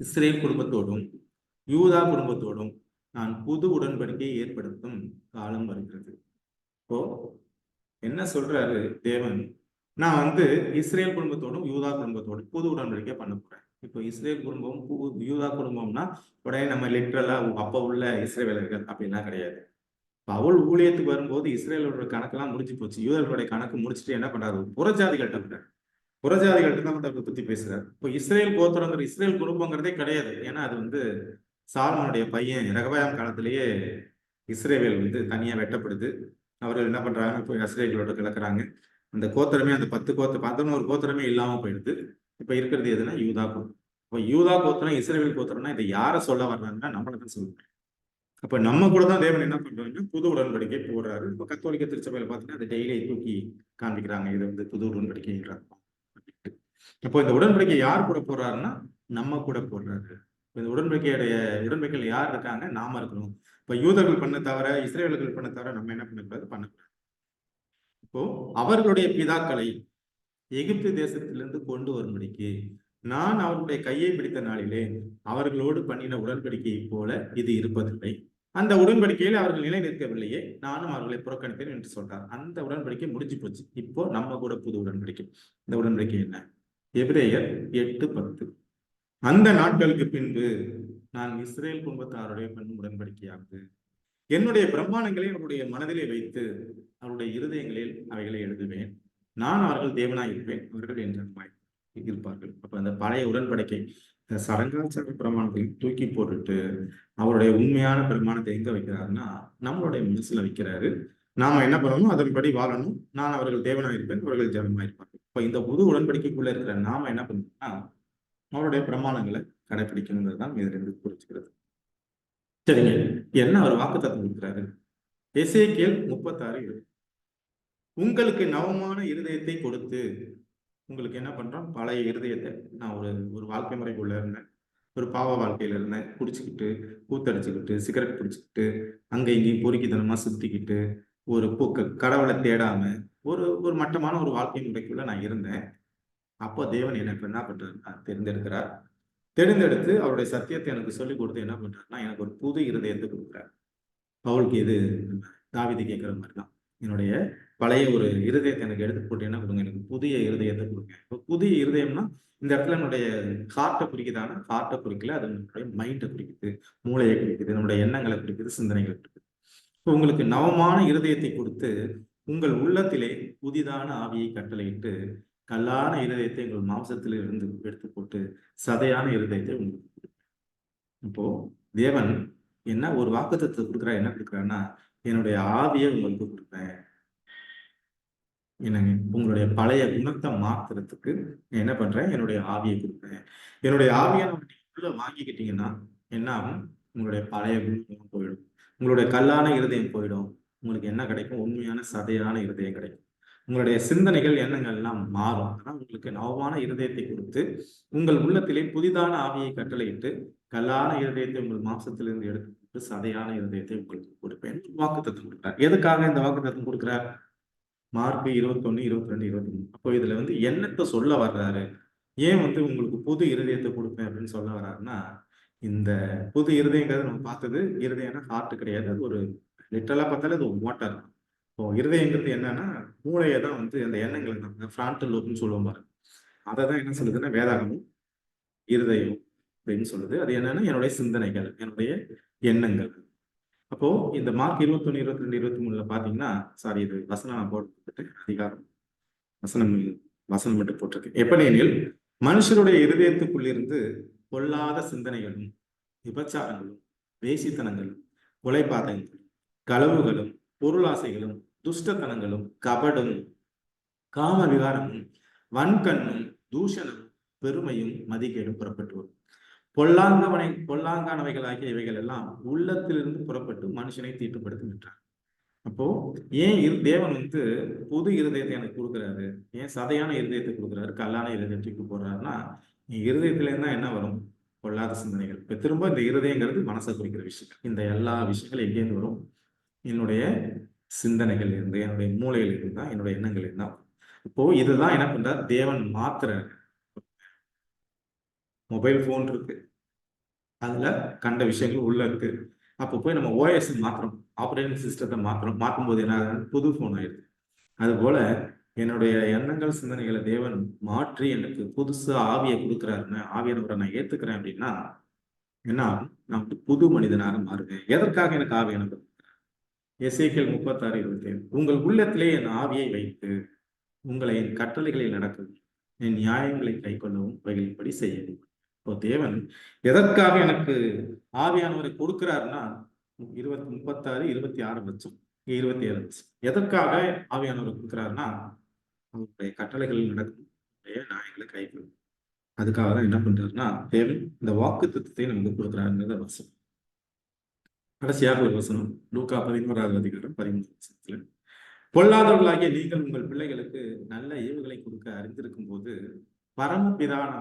இஸ்ரேல் குடும்பத்தோடும் யூதா குடும்பத்தோடும் நான் புது உடன்படிக்கையை ஏற்படுத்தும் காலம் வருகிறது. இப்போ என்ன சொல்றாரு தேவன், நான் இஸ்ரேல் குடும்பத்தோடும் யூதா குடும்பத்தோடும் புது உடன்படிக்கை பண்ண போறேன். இப்போ இஸ்ரேல் குடும்பம் யூதா குடும்பம்னா உடனே நம்ம லிட்டரலா அப்ப உள்ள இஸ்ரேலர்கள் அப்படின்னா கிடையாது. பவுல் ஊழியத்துக்கு வரும்போது இஸ்ரேலோட கணக்கெல்லாம் முடிஞ்சு போச்சு. யூதர்களுடைய கணக்கு முடிச்சுட்டு என்ன பண்றாரு, புறஜாதிகள்கிட்ட விட்டார். புறஜாதிகள்கிட்ட தான் அதை பத்தி பேசுறாரு. இப்போ இஸ்ரேல் கோத்திரங்கிற இஸ்ரேல் குடும்பங்கிறதே கிடையாது. ஏன்னா அது சாலமோனுடைய பையன் ரெகபயாம் காலத்திலேயே இஸ்ரேல் தனியா வெட்டப்படுது. அவர்கள் என்ன பண்றாங்க, இப்போ இஸ்ரேலோட கிளக்குறாங்க. அந்த கோத்திரமே அந்த 11 கோத்திரமே இல்லாம போயிடுது. இப்ப இருக்கிறது எதுனா யூதா கோத்திரம். இப்போ யூதா கோத்திரம் இஸ்ரேல் கோத்திரம்னா இதை யார சொல்ல வர்றாங்கன்னா நம்மளை தான் சொல்லுவாங்க. அப்ப நம்ம கூட தான் தேவன் என்ன பண்றாங்க, புது உடன்படிக்கை போடுறாரு. இப்ப கத்தோலிக்க திருச்சபையில பாத்தீங்கன்னா அதை டெய்லி தூக்கி காண்பிக்கிறாங்க, இது புது உடன்படிக்கைன்றாங்க. அப்போ இந்த உடன்படிக்கை யார் கூட போடுறாருன்னா நம்ம கூட போடுறாரு. இந்த உடன்படிக்கையில யார் இருக்காங்க, நாம இருக்கணும். இப்ப யூதர்கள் பண்ண தவிர இஸ்ரேலர்கள் பண்ண தவிர நம்ம என்ன பண்ணக்கூடாது. இப்போ அவர்களுடைய பிதாக்களை எகிப்து தேசத்திலிருந்து கொண்டு வரும்படிக்கு நான் அவர்களுடைய கையை பிடித்த நாளிலே அவர்களோடு பண்ணின உடன்படிக்கையை போல இது இருப்பதில்லை. அந்த உடன்படிக்கையில் அவர்கள் நிலை நிற்கவில்லையே, நானும் அவர்களை புறக்கணித்தேன் என்று சொல்றார். அந்த உடன்படிக்கை முடிஞ்சு போச்சு. இப்போ நம்ம கூட புது உடன்படிக்கை. இந்த உடன்படிக்கை என்ன? எபிரேயர் 8:10. அந்த நாட்களுக்கு பின்பு நான் இஸ்ரேல் குடும்பத்தாருடைய பண்ணும் உடன்படிக்கையாவது என்னுடைய பிரமாணங்களை அவருடைய மனதிலே வைத்து அவருடைய இருதயங்களில் அவைகளை எழுதுவேன். நான் அவர்கள் தேவனாய் இருப்பேன், அவர்கள் என்றாய் இருப்பார்கள். அப்ப அந்த பழைய உடன்படிக்கை சடங்காச்சார பிரமாணத்தையும் தூக்கி போட்டுட்டு அவருடைய உண்மையான பிரமாணத்தை எங்க வைக்கிறாருன்னா நம்மளுடைய மனசுல வைக்கிறாரு. நாம என்ன பண்ணணும், அதன்படி வாழணும். நான் அவர்கள் தேவனாய் இருப்பேன், அவர்கள் ஜனமாய் இருப்பார்கள். இப்ப இந்த புது உடன்படிக்கைக்குள்ள இருக்கிற நாம என்ன பண்ணணும்னா அவருடைய பிரமாணங்களை கடைபிடிக்கணுங்கிறது தான் இதிலிருந்து புரிஞ்சுக்கிறது. சரிங்க, என்ன அவர் வாக்குத்தத்தம் கொடுக்கிறாரு? எசேக்கியேல் 36:7. உங்களுக்கு நவமான இருதயத்தை கொடுத்து, உங்களுக்கு என்ன பண்றோம், பழைய இருதயத்தை. நான் ஒரு வாழ்க்கை முறைக்குள்ள இருந்தேன், ஒரு பாவ வாழ்க்கையில இருந்தேன், குடிச்சுக்கிட்டு கூத்தடிச்சுக்கிட்டு சிகரெட் பிடிச்சுக்கிட்டு அங்க இங்கேயும் பொறுக்கித்தனமா சுத்திக்கிட்டு ஒரு கடவுளை தேடாம ஒரு மட்டமான ஒரு வாழ்க்கை முறைக்குள்ள நான் இருந்தேன். அப்போ தேவன் எனக்கு என்ன பண்றாருன்னா தேர்ந்தெடுக்கிறார். தேர்ந்தெடுத்து அவருடைய சத்தியத்தை எனக்கு சொல்லிக் கொடுத்து என்ன பண்றாருன்னா எனக்கு ஒரு புது இருதயத்தை கொடுக்குறாரு. பவுலுக்கு இது தாவீது கேட்கிற மாதிரி தான், என்னுடைய பழைய ஒரு இருதயத்தை எனக்கு எடுத்து போட்டு என்ன கொடுங்க, எனக்கு புதிய இருதயத்தை கொடுங்க. இப்போ புதிய இருதயம்னா இந்த இடத்துல என்னுடைய ஹார்ட்டை குறிக்குதானா, ஹார்ட்டை குறிக்கல, அது நம்மளுடைய மைண்டை குறிக்குது, மூளையை குறிக்குது, நம்முடைய எண்ணங்களை குறிக்குது, சிந்தனைகளை குறிக்குது. இப்போ உங்களுக்கு நவமான இருதயத்தை கொடுத்து உங்கள் உள்ளத்திலே புதிதான ஆவியை கட்டளையிட்டு கல்லான இருதயத்தை உங்கள் மாம்சத்தில் இருந்து எடுத்து போட்டு சதையான இருதயத்தை உங்களுக்கு கொடுப்பேன். இப்போ தேவன் என்ன ஒரு வாக்குத்தத்தத்தை கொடுக்குறா, என்ன கொடுக்குறாருன்னா என்னுடைய ஆவியை உங்களுக்கு கொடுப்பேன். என்னங்க, உங்களுடைய பழைய குணத்தை மாத்துறதுக்கு என்ன பண்றேன், என்னுடைய ஆவியை கொடுப்பேன். என்னுடைய ஆவியை உள்ள வாங்கிக்கிட்டீங்கன்னா என்ன ஆகும், உங்களுடைய பழைய குணம் போயிடும், உங்களுடைய கல்லான இருதயம் போயிடும். உங்களுக்கு என்ன கிடைக்கும், உண்மையான சதையான இருதயம் கிடைக்கும். உங்களுடைய சிந்தனைகள் எண்ணங்கள் எல்லாம் மாறும். ஆனால் உங்களுக்கு நவமான இருதயத்தை கொடுத்து உங்கள் உள்ளத்திலே புதிதான ஆவியை கட்டளையிட்டு கல்லான இருதயத்தை உங்கள் மாம்சத்திலிருந்து எடுத்து சதையான இருதயத்தை உங்களுக்கு கொடுப்பேன். வாக்குத்தத்தம் கொடுக்கிறார். எதுக்காக இந்த வாக்குத்தத்தம் கொடுக்கிறார்? மார்க் 21, 22, 23. அப்போ இதுல என்னத்தை சொல்ல வர்றாரு, ஏன் உங்களுக்கு புது இருதயத்தை கொடுப்பேன் அப்படின்னு சொல்ல வர்றாருன்னா, இந்த புது இருதயங்கிறது நம்ம பார்த்தது இருதயம்னா ஹார்ட் கிடையாது, அது ஒரு லிட்டரலா பார்த்தாலும் அது ஒரு மோட்டார். இப்போ இருதயங்கிறது என்னன்னா மூளையை தான் அந்த எண்ணங்கள் தான் ஃப்ரான்டல் லோப்னு சொல்லுவோம் பாருங்க. அதை தான் என்ன சொல்லுதுன்னா வேதாகமும் இருதயம் அப்படின்னு சொல்லுது. அது என்னன்னா என்னுடைய சிந்தனைகள், என்னுடைய எண்ணங்கள். அப்போ இந்த மார்க் 21, 22, 23 பாத்தீங்கன்னா, சாரி இது வசனம் நான் போட்டு அதிகாரம் வசனம் மட்டும் போட்டிருக்கேன். எப்படியெனில் மனுஷருடைய இருதயத்துக்குள்ளிருந்து பொல்லாத சிந்தனைகளும் விபச்சாரங்களும் வேசித்தனங்களும் கொலைபாதகங்களும் களவுகளும் பொருளாசைகளும் துஷ்டத்தனங்களும் கபடும் காம விகாரமும் வன்கண்ணும் தூஷணமும் பெருமையும் மதிகேடும் புறப்பட்டு வரும். பொல்லாங்கானவைகளாகிய இவைகள் எல்லாம் உள்ளத்திலிருந்து புறப்பட்டு மனுஷனை தீட்டுப்படுத்துகின்றார். அப்போ ஏன் தேவன் வந்து புது இருதயத்தை எனக்கு கொடுக்குறாரு, ஏன் சதையான இருதயத்தை கொடுக்குறாரு, கல்லான இருதயத்துக்கு போடுறாருன்னா, இருதயத்துல இருந்தா என்ன வரும்? பொல்லாத சிந்தனைகள். இப்ப திரும்ப இந்த இருதயங்கிறது மனசை குறிக்கிற விஷயம். இந்த எல்லா விஷயங்களும் எங்கேருந்து வரும்? என்னுடைய சிந்தனைகள் இருந்து, என்னுடைய மூளையில் இருந்து தான், என்னுடைய எண்ணங்கள் இருந்தா. இப்போ இதுதான் என்ன பண்றாரு? தேவன் மாத்துறாரு. மொபைல் போன் இருக்கு, அதுல கண்ட விஷயங்கள் உள்ள இருக்கு. அப்போ போய் நம்ம ஓஎஸ் மாத்துறோம், ஆப்ரேட்டிங் சிஸ்டத்தை மாத்துறோம். மாற்றும்போது என்ன ஆகுது? புது போன் ஆயிடுது. அது போல என்னுடைய எண்ணங்கள் சிந்தனைகளை தேவன் மாற்றி எனக்கு புதுசா ஆவியை கொடுக்குறாருன்னு, ஆவியானவரை நான் ஏத்துக்கிறேன் அப்படின்னா என்ன ஆகும்? நான் வந்து புது மனிதனாக மாறுவேன். எதற்காக எனக்கு ஆவியானவர்? எசேக்கியேல் 36:27 உங்கள் உள்ளத்திலே என் ஆவியை வைத்து உங்களை என் கட்டளைகளில் நடக்கவும் என் நியாயங்களை கைக்கொள்ளவும் வகையின்படி செய்யவும். இப்போ தேவன் எதற்காக எனக்கு ஆவியானவரை கொடுக்கிறாருன்னா 36:26 வச்சோம், 27 வச்சோம். எதற்காக ஆவியானவரை கொடுக்கிறாருன்னா அவருடைய கட்டளைகளில் நடக்கும் நியாயங்களை கைக்கொள்ளும். அதுக்காக தான் என்ன பண்றாருன்னா தேவன் இந்த வாக்கு தத்துவத்தை நமக்கு கொடுக்கிறாருங்கிறத வசனம். கடைசியாக ஒரு வசனம், லூக்கா 11:13 பொல்லாதவர்களாகிய நீங்கள் உங்கள் பிள்ளைகளுக்கு நல்ல ஈவுகளை கொடுக்க அறிந்திருக்கும் போது பரம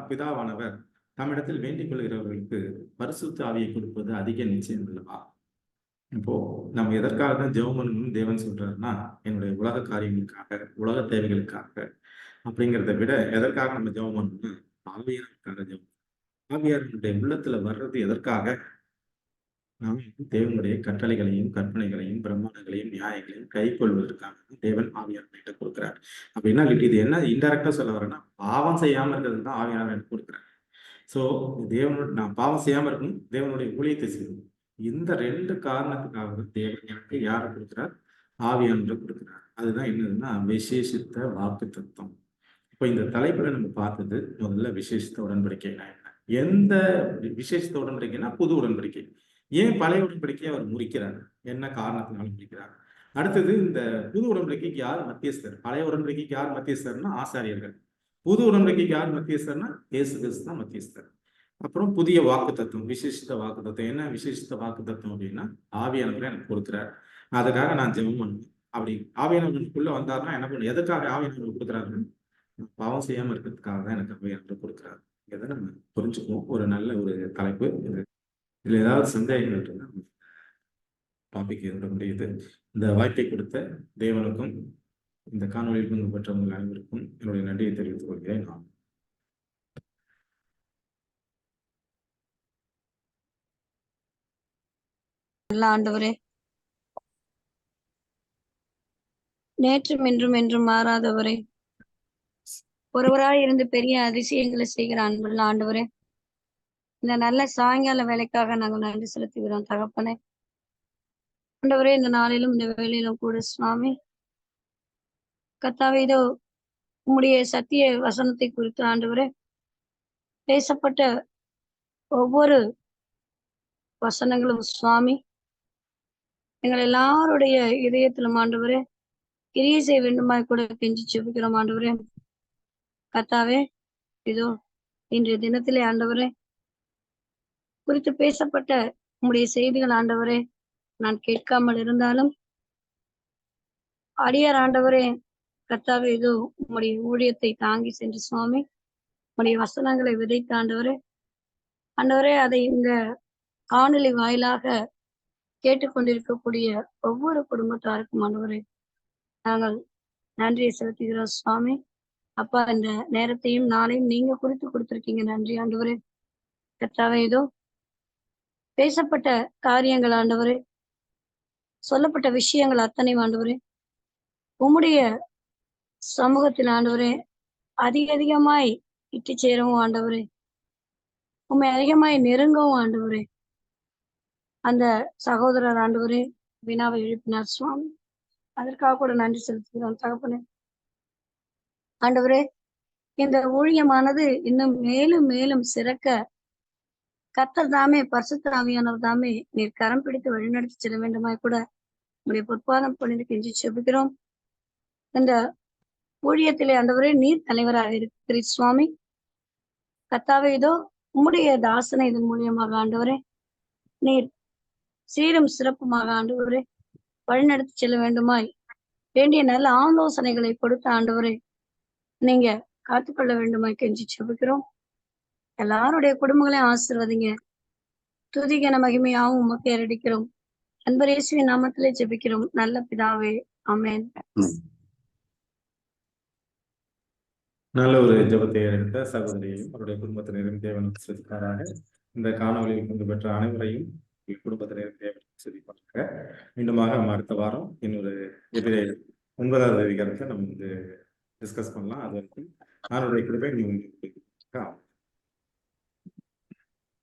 பிதாவானவர் தம்மிடத்தில் வேண்டிக் கொள்கிறவர்களுக்கு பரிசுத்த ஆவியை கொடுப்பது அதிக நிச்சயம் அல்லவா? இப்போ நம்ம எதற்காக தான் ஜெபம் பண்ணணும்னு தேவன் சொல்றாருன்னா, என்னுடைய உலக காரியங்களுக்காக, உலக தேவைகளுக்காக அப்படிங்கிறத விட எதற்காக நம்ம ஜெபம் பண்ணணும்னா ஆவியானவருக்காக ஜெபம். ஆவியானவருடைய உள்ளத்துல வர்றது எதற்காக? நாம் தேவனுடைய கட்டளைகளையும் கற்பனைகளையும் பிரமாணங்களையும் நியாயங்களையும் கை கொள்வதற்காக தேவன் ஆவியானவர்கிட்ட கொடுக்கிறார். அப்படின்னா இது என்ன இன்டெரக்டா சொல்ல வரேன்னா, பாவம் செய்யாம இருக்கிறது தான் ஆவியானவர் கொடுக்கிறார். சோ தேவனோட நான் பாவம் செய்யாம இருக்கணும், தேவனுடைய ஊழியத்தை செய்யணும். இந்த 2 காரணத்துக்காக தேவன் எனக்கு யாரை கொடுக்கிறார்? ஆவியானவரை கொடுக்கிறார். அதுதான் என்னதுன்னா விசேஷித்த வாக்கு தத்துவம். இப்ப இந்த தலைப்புல நம்ம பார்த்தது முதல்ல விசேஷித்த உடன்படிக்கைனா என்ன? எந்த விசேஷித்த உடன்படிக்கைனா புது உடன்படிக்கை. ஏன் பழைய உடன்படிக்கையை அவர் முறிக்கிறார்? என்ன காரணத்தினால முறிக்கிறார்? அடுத்தது இந்த புது உடன்படிக்கைக்கு யார் மத்தியஸ்தர்? பழைய உடன்படிக்கைக்கு யார் மத்தியஸ்தர்னா ஆசாரியர்கள். புது உடன்படிக்கைக்கு யார் மத்தியஸ்தர்னா இயேசு கிறிஸ்து தான் மத்தியஸ்தர். அப்புறம் புதிய வாக்கு தத்துவம், விசேஷித்த வாக்கு தத்துவம். என்ன விசேஷித்த வாக்கு தத்துவம் அப்படின்னா ஆவியானவரை எனக்கு கொடுக்கிறார், அதுக்காக நான் ஜெபம் பண்ணணும். அப்படி ஆவியானவருக்குள்ள வந்தாருன்னா என்ன பண்ணும்? எதுக்காக ஆவியானவர் கொடுக்குறாருன்னு பாவம் செய்யாம இருக்கிறதுக்காக தான் எனக்கு ஆவியானவர் கொடுக்குறாரு. இதை நம்ம புரிஞ்சுக்குவோம். ஒரு நல்ல ஒரு தலைப்பு இது. இதுல ஏதாவது சந்தேகங்கள் இருந்தா டாபிக் விட முடியுது. இந்த வாய்ப்பை கொடுத்த தேவனுக்கும் இந்த காணொலியில் பங்கு பெற்றவங்கள் அனைவருக்கும் என்னுடைய நன்றியை தெரிவித்துக் கொள்கிறேன். நான் ஆண்டவரே, நேற்றும் இன்றும் என்றும் மாறாதவரே, ஒருவராய் இருந்து பெரிய அதிசயங்களை செய்கிற அன்புள்ள ஆண்டவரே, இந்த நல்ல சாயங்கால வேலைக்காக நாங்கள் நன்றி செலுத்துகிறோம் தகப்பனே. ஆண்டவரே, இந்த நாளிலும் இந்த வேலையிலும் கூட சுவாமி கர்த்தாவே, இதோ உம்முடைய சத்திய வசனத்தை குறித்து ஆண்டவரே பேசப்பட்ட ஒவ்வொரு வசனங்களும் சுவாமி எங்கள் எல்லாருடைய இதயத்திலும் ஆண்டவரே கிரியை செய்ய வேண்டுமாய் கூட கெஞ்சி செபிக்கிறோம் ஆண்டவரே. கர்த்தாவே, இதோ இன்றைய தினத்திலே ஆண்டவரே குறித்து பேசப்பட்ட உம்முடைய செய்திகள் ஆண்டவரே நான் கேட்காமல் இருந்தாலும் அடியார் ஆண்டவரே கர்த்தாவே, இதோ உம்முடைய ஊழியத்தை தாங்கி சென்று சுவாமி உம்முடைய வசனங்களை விதைத்த ஆண்டவரே அதை இந்த காணொலி வாயிலாக கேட்டுக்கொண்டிருக்கக்கூடிய ஒவ்வொரு குடும்பத்தாருக்கும் ஆண்டவரே நாங்கள் நன்றியை செலுத்துகிறோம் சுவாமி. அப்பா, இந்த நேரத்தையும் நாளையும் நீங்க குறித்து கொடுத்திருக்கீங்க. நன்றி ஆண்டவரே. கர்த்தாவே, இதோ பேசப்பட்ட காரியங்கள் ஆண்டவரே, சொல்லப்பட்ட விஷயங்கள் அத்தனை ஆண்டவரே உம்முடைய சமூகத்தில் ஆண்டவரே அதிகமாய் இட்டு சேரவும் ஆண்டவரே, உண்மை அதிகமாய் நெருங்கவும் ஆண்டவரே. அந்த சகோதரர் ஆண்டவரே வினாவை எழுப்பினார் சுவாமி, அதற்காக கூட நன்றி செலுத்துகிறோம் தகப்பனே. ஆண்டவரே, இந்த ஊழியமானது இன்னும் மேலும் மேலும் சிறக்க கர்த்தர் தாமே, பரிசுத்த ஆவியானவர் தாமே நீர் கரம் பிடித்து வழிநடத்தி செல்ல வேண்டுமாய் கூட உங்களுடைய பொற்பாதம் பணிந்து கெஞ்சி செபிக்கிறோம். இந்த ஊழியத்திலே ஆண்டவரே நீர் தலைவராக இருக்கிறீர் சுவாமி. கர்த்தாவே, இதோ உம்முடைய தாசனை இதன் மூலியமாக ஆண்டவரே நீர் சீரும் சிறப்புமாக ஆண்டவரே வழிநடத்தி செல்ல வேண்டுமாய் வேண்டிய நல்ல ஆலோசனைகளை கொடுத்த ஆண்டவரே நீங்க காத்துக்கொள்ள வேண்டுமாய் கெஞ்சி செபிக்கிறோம். எல்லாருடைய குடும்பங்களையும் ஆசீர்வதிங்க. துதிகன மகிமையாவும் உமக்கு ஏறடிக்கிறோம். அன்பர் இயேசுவின் நாமத்திலே ஜெபிக்கிறோம் நல்ல பிதாவே, ஆமென். நல்ல ஒரு ஜெபத்தை எடுத்த சகோதரியையும் அவருடைய குடும்பத்தினரையும் தேவன் ஆசீர்வதிப்பாராக. இந்த காணொலியில் பங்கு பெற்ற அனைவரையும் குடும்பத்தினரையும் தேவன் ஆசீர்வதிப்பாராக. மீண்டுமாக நம்ம அடுத்த வாரம் இன்னொரு எபிரேயர் 9வது அதிகாரத்தை நம்ம டிஸ்கஸ் பண்ணலாம். அது வரைக்கும் ஆண்டவருடைய கிருபை உங்களுக்கு